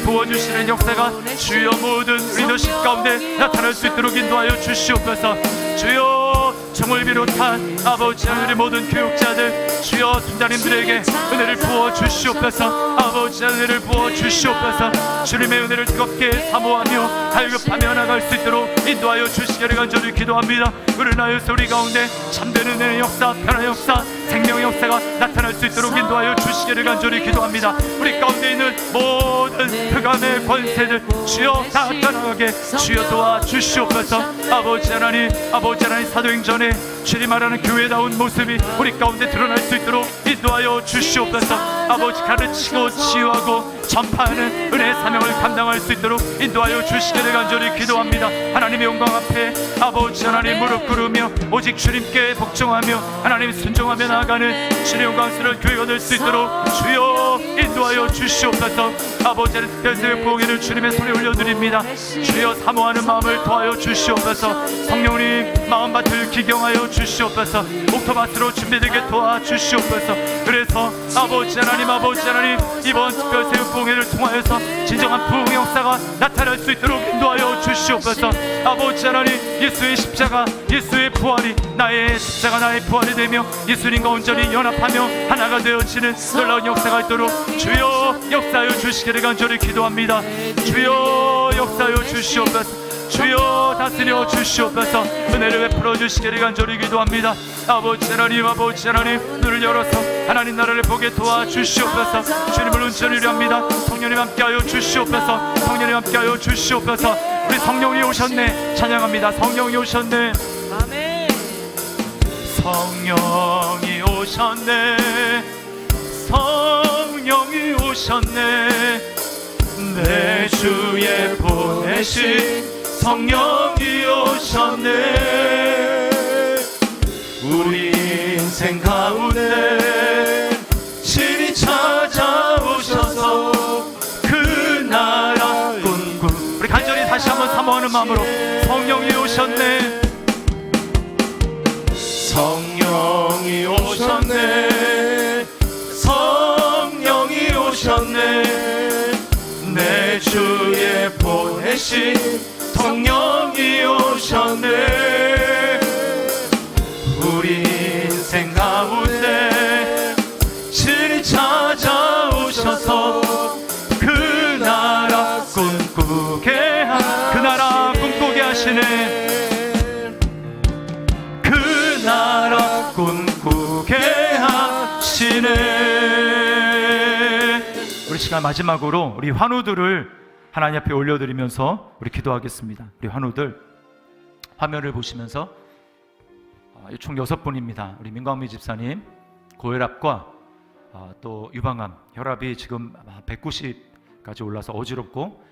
부어주시는 역사가 주여 모든 리더십 가운데 나타날 수 있도록 인도하여 주시옵소서. 주여 정을 비롯한 아버지 하나님 모든 교육자들 주여 팀장님들에게 은혜를 부어 주시옵소서. 아버지 은혜를 부어 주시옵소서. 주님의 은혜를 뜨겁게 사모하며 갈급하며 나갈 수 있도록 인도하여 주시기를 간절히 기도합니다. 그러나여서 우리 가운데 참된 은혜의 역사, 변화의 역사, 생명의 역사가 나타날 수 있도록 인도하여 주시기를 간절히 기도합니다. 우리 가운데 있는 모든 흑암의 권세들 주여 다 떠나가게 주여 도와주시옵소서. 아버지 하나님 사도행전에 주님 말하는 교회다운 모습이 우리 가운데 드러날 수 있도록 인도하여 주시옵소서. 아버지 가르치고 치유하고 전파하는 은혜의 사명을 감당할 수 있도록 인도하여 주시기를 간절히 기도합니다. 하나님의 영광 앞에 아버지 하나님 무릎 꿇으며 오직 주님께 복종하며 하나님 순종하며 나아가는 주님의 영광스러운 교회가 될 수 있도록 주여 인도하여 주시옵소서. 아버지 대세의 부흥회를 주님의 손에 올려드립니다. 주여 사모하는 마음을 도하여 주시옵소서. 성령님 마음밭을 기경하여 주시옵소서. 옥토밭으로 준비되게 도와주시옵소서. 그래서 아버지 하나님 이번 특별세운 부흥회를 통하여서 진정한 부흥의 역사가 나타날 수 있도록 인도하여 주시옵소서. 아버지 하나님 예수의 십자가 예수의 부활이 나의 십자가 나의 부활이 되며 예수님과 온전히 연합하며 하나가 되어지는 놀라운 역사가 있도록 주여 역사하여 주시기를 간절히 기도합니다. 주여 역사하여 주시옵소서. 주여 다스려 주시옵소서. 은혜를 베풀어 주시기를 간절히 기도합니다. 아버지 하나님 눈을 열어서 하나님 나라를 보게 도와주시옵소서. 주님을 온전히 합니다. 성령님 함께하여 주시옵소서. 성령님 함께하여 주시옵소서. 우리 성령이 오셨네. 찬양합니다. 성령이 오셨네. 아멘. 성령이 오셨네. 성령이 오셨네. 내 주에 보내신 성령이 오셨네. 우리 인생 가운데 신이 찾아오셔서 그 나라 꿈꾸 우리 간절히 다시 한번 사모하는 마음으로 성령이 오셨네. 성령이 오셨네. 성령이 오셨네. 내 주에 보내신 성령이 오셨네. 우리 인생 가운데 신이 찾아오셔서 그 나라 꿈꾸게 하시네. 그 나라 꿈꾸게 하시네. 우리 시간 마지막으로 우리 환우들을 하나님 앞에 올려드리면서 우리 기도하겠습니다. 우리 환우들 화면을 보시면서 총 6분입니다. 우리 민광미 집사님 고혈압과 또 유방암, 혈압이 지금 190까지 올라서 어지럽고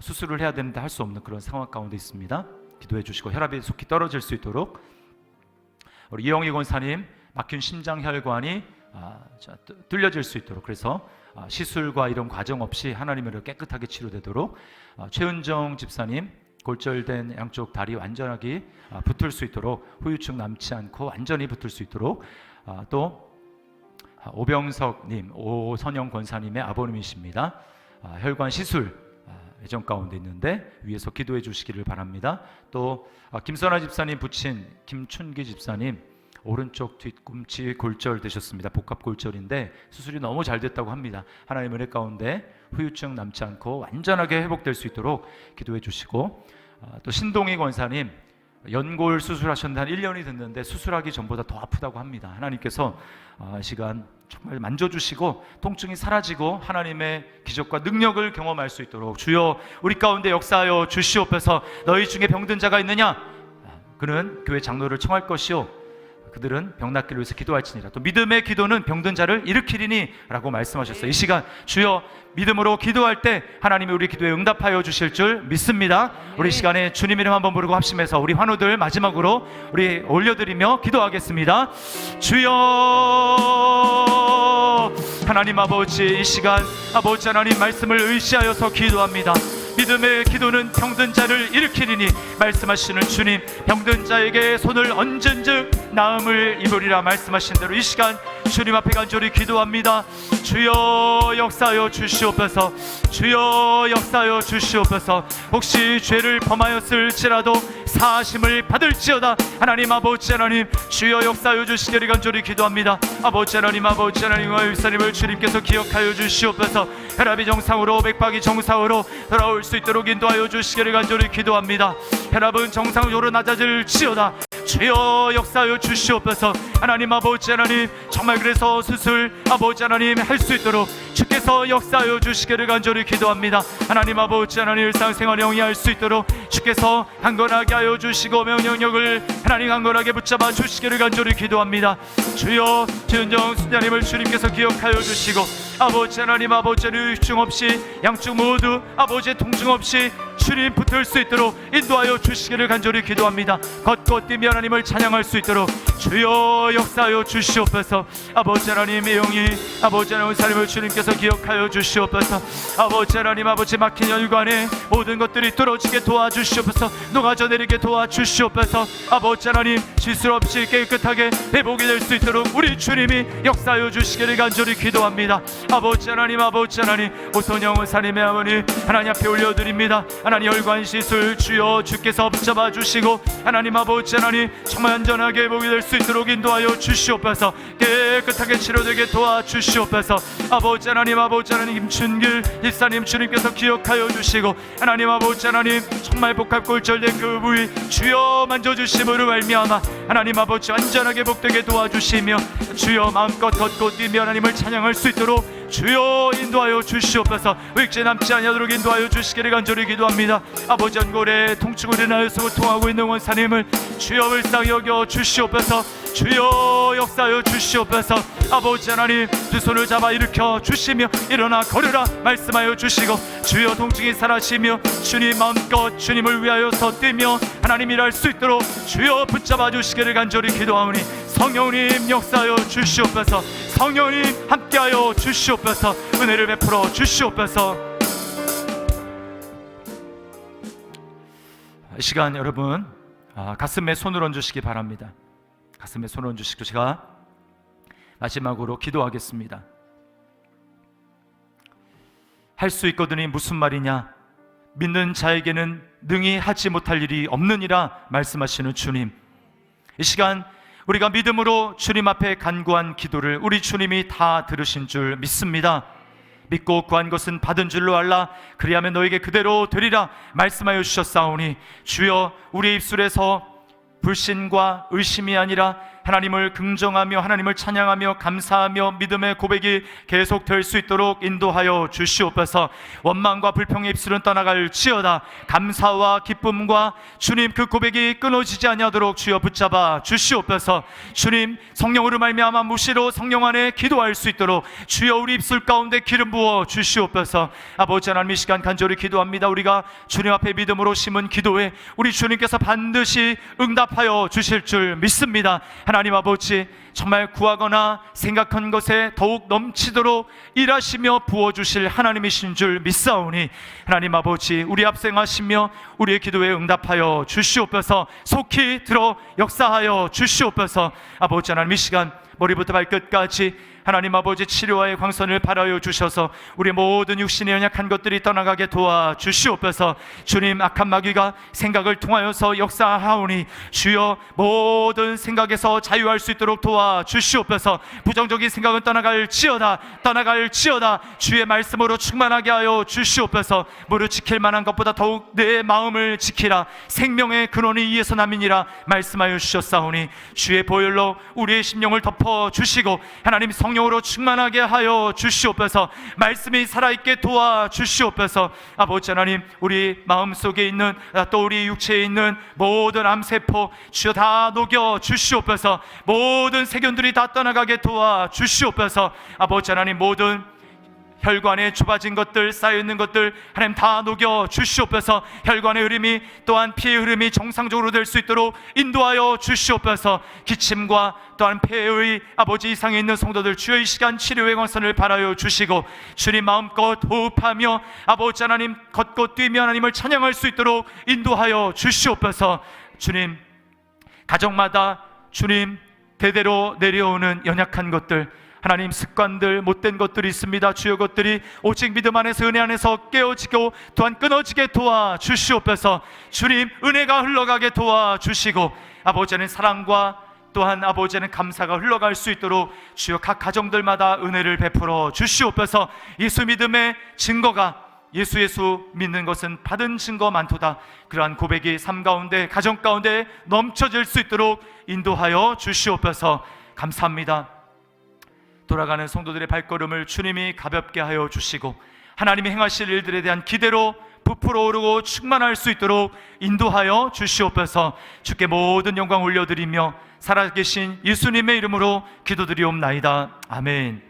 수술을 해야 되는데 할 수 없는 그런 상황 가운데 있습니다. 기도해 주시고 혈압이 속히 떨어질 수 있도록. 우리 이영희 권사님 막힌 심장혈관이 뚫려질 수 있도록, 그래서 시술과 이런 과정 없이 하나님으로 깨끗하게 치료되도록. 최은정 집사님 골절된 양쪽 다리 완전하게 붙을 수 있도록, 후유증 남지 않고 완전히 붙을 수 있도록. 또 오병석님, 오선영 권사님의 아버님이십니다. 혈관 시술 예정 가운데 있는데 위에서 기도해 주시기를 바랍니다. 또 김선아 집사님 부친 김춘기 집사님 오른쪽 뒤꿈치 골절 되셨습니다. 복합 골절인데 수술이 너무 잘 됐다고 합니다. 하나님 은혜 가운데 후유증 남지 않고 완전하게 회복될 수 있도록 기도해 주시고, 또 신동희 권사님 연골 수술하셨는데 한 1년이 됐는데 수술하기 전보다 더 아프다고 합니다. 하나님께서 시간 정말 만져주시고 통증이 사라지고 하나님의 기적과 능력을 경험할 수 있도록 주여 우리 가운데 역사하여 주시옵소서. 너희 중에 병든 자가 있느냐? 그는 교회 장로를 청할 것이요 그들은 병 낫기를 위해서 기도할지니라. 또 믿음의 기도는 병든 자를 일으키리니 라고 말씀하셨어요. 이 시간 주여 믿음으로 기도할 때 하나님이 우리 기도에 응답하여 주실 줄 믿습니다. 우리 시간에 주님 이름 한번 부르고 합심해서 우리 환우들 마지막으로 우리 올려드리며 기도하겠습니다. 주여 하나님 아버지, 이 시간 아버지 하나님 말씀을 의지하여서 기도합니다. 믿음의 기도는 병든 자를 일으키리니 말씀하시는 주님, 병든 자에게 손을 얹은 즉 나음을 입으리라 말씀하신 대로 이 시간 주님 앞에 간절히 기도합니다. 주여 역사하여 주시옵소서. 주여 역사하여 주시옵소서. 혹시 죄를 범하였을지라도 사하심을 받을지어다. 하나님 아버지 하나님 주여 역사하여 주시기를 간절히 기도합니다. 아버지 하나님과 일사님을 주님께서 기억하여 주시옵소서. 혈압이 정상으로 맥박이 정상으로 돌아올 수 있도록 인도하여 주시기를 간절히 기도합니다. 혈압은 정상적으로 낮아질지어다. 주여 역사하여 주시옵소서. 하나님 아버지 하나님, 정말 그래서 수술 아버지 하나님 할 수 있도록 주께서 역사하여 주시기를 간절히 기도합니다. 하나님 아버지 하나님, 일상생활에 영위할 수 있도록 주께서 강건하게 하여 주시고 명령력을 하나님 강건하게 붙잡아 주시기를 간절히 기도합니다. 주여 진정 수녀님을 주님께서 기억하여 주시고 아버지 하나님, 아버지의 육중 없이 양쪽 모두 아버지의 통증 없이 주님 붙을 수 있도록 인도하여 주시기를 간절히 기도합니다. 걷고 뛰며 하나님을 찬양할 수 있도록 주여 역사하여 주시옵소서. 아버지 하나님의 영이 아버지 하나님 삶을 주님께서 기억하여 주시옵소서. 아버지 하나님, 아버지 막힌 혈관에 모든 것들이 뚫어지게 도와주시옵소서. 녹아져 내리게 도와주시옵소서. 아버지 하나님, 실수 없이 깨끗하게 회복이 될 수 있도록 우리 주님이 역사하여 주시기를 간절히 기도합니다. 아버지 하나님, 아버지 하나님, 오선영 의사님의 아버님 하나님 앞에 올려드립니다. 하나님 혈관 시술 주여 주께서 붙잡아 주시고 하나님 아버지 하나님 정말 안전하게 회복이 될 수 있도록 인도하여 주시옵소서. 깨끗하게 치료되게 도와주시옵소서. 아버지 하나님, 아버지 하나님, 김춘길 일사님 주님께서 기억하여 주시고 하나님 아버지 하나님 정말 복합골절된 그 부위 주여 만져주심으로 말미암아 하나님 아버지 완전하게 복되게 도와주시며 주여 마음껏 걷고 뛰며 하나님을 찬양할 수 있도록 주여 인도하여 주시옵소서. 의익제 남지 아니하도록 인도하여 주시기를 간절히 기도합니다. 아버지 연골에 통증으로 인하여서 고통하고 있는 원사님을 주여 불쌍히 여겨 주시옵소서. 주여 역사하여 주시옵소서. 아버지 하나님, 두 손을 잡아 일으켜 주시며 일어나 걸으라 말씀하여 주시고 주여 통증이 사라지며 주님 마음껏 주님을 위하여서 뛰며 하나님 일할 수 있도록 주여 붙잡아 주시기를 간절히 기도하오니 성령님 역사하여 주시옵소서. 성령님 함께하여 주시옵소서. 은혜를 베풀어 주시옵소서. 이 시간 여러분 가슴에 손을 얹으시기 바랍니다. 가슴에 손을 얹으시고 제가 마지막으로 기도하겠습니다. 할 수 있거든이 무슨 말이냐? 믿는 자에게는 능히 하지 못할 일이 없느니라 말씀하시는 주님, 이 시간 우리가 믿음으로 주님 앞에 간구한 기도를 우리 주님이 다 들으신 줄 믿습니다. 믿고 구한 것은 받은 줄로 알라. 그리하면 너에게 그대로 되리라 말씀하여 주셨사오니 주여 우리 입술에서 불신과 의심이 아니라 하나님을 긍정하며 하나님을 찬양하며 감사하며 믿음의 고백이 계속될 수 있도록 인도하여 주시옵소서. 원망과 불평의 입술은 떠나갈지어다 감사와 기쁨과 주님 그 고백이 끊어지지 아니하도록 주여 붙잡아 주시옵소서. 주님 성령으로 말미암아 무시로 성령 안에 기도할 수 있도록 주여 우리 입술 가운데 기름 부어 주시옵소서. 아버지 하나님, 이 시간 간절히 기도합니다. 우리가 주님 앞에 믿음으로 심은 기도에 우리 주님께서 반드시 응답하여 주실 줄 믿습니다. 하나님 아버지, 정말 구하거나 생각한 것에 더욱 넘치도록 일하시며 부어주실 하나님이신 줄 믿사오니 하나님 아버지, 우리 앞생하시며 우리의 기도에 응답하여 주시옵소서. 속히 들어 역사하여 주시옵소서. 아버지 하나님, 이 시간 머리부터 발끝까지 하나님 아버지 치료와의 광선을 발하여 주셔서 우리 모든 육신의 연약한 것들이 떠나가게 도와주시옵소서. 주님, 악한 마귀가 생각을 통하여서 역사하오니 주여 모든 생각에서 자유할 수 있도록 도와주시옵소서. 부정적인 생각은 떠나갈지어다 주의 말씀으로 충만하게 하여 주시옵소서. 무릇 지킬 만한 것보다 더욱 내 마음을 지키라. 생명의 근원이 이에서 남이니라 말씀하여 주셨사오니 주의 보혈로 우리의 심령을 덮어주시고 하나님 성령으로 충만하게 하여 주시옵소서. 말씀이 살아있게 도와주시옵소서. 아버지 하나님, 우리 마음속에 있는 또 우리 육체에 있는 모든 암세포 주여 다 녹여 주시옵소서. 모든 세균들이 다 떠나가게 도와주시옵소서. 아버지 하나님, 모든 혈관에 좁아진 것들, 쌓여있는 것들 하나님 다 녹여 주시옵소서. 혈관의 흐름이 또한 피의 흐름이 정상적으로 될 수 있도록 인도하여 주시옵소서. 기침과 또한 폐의 아버지 이상에 있는 성도들 주여 이 시간 치료의 광선을 발하여 주시고 주님 마음껏 호흡하며 아버지 하나님 걷고 뛰며 하나님을 찬양할 수 있도록 인도하여 주시옵소서. 주님, 가정마다 주님 대대로 내려오는 연약한 것들, 하나님 습관들, 못된 것들이 있습니다. 주여 것들이 오직 믿음 안에서 은혜 안에서 깨어지고 또한 끊어지게 도와주시옵소서. 주님, 은혜가 흘러가게 도와주시고 아버지는 사랑과 또한 아버지는 감사가 흘러갈 수 있도록 주여 각 가정들마다 은혜를 베풀어 주시옵소서. 예수 믿음의 증거가 예수 믿는 것은 받은 증거 많도다. 그러한 고백이 삶 가운데, 가정 가운데 넘쳐질 수 있도록 인도하여 주시옵소서. 감사합니다. 돌아가는 성도들의 발걸음을 주님이 가볍게 하여 주시고 하나님이 행하실 일들에 대한 기대로 부풀어 오르고 충만할 수 있도록 인도하여 주시옵소서. 주께 모든 영광 올려드리며 살아계신 예수님의 이름으로 기도드리옵나이다. 아멘.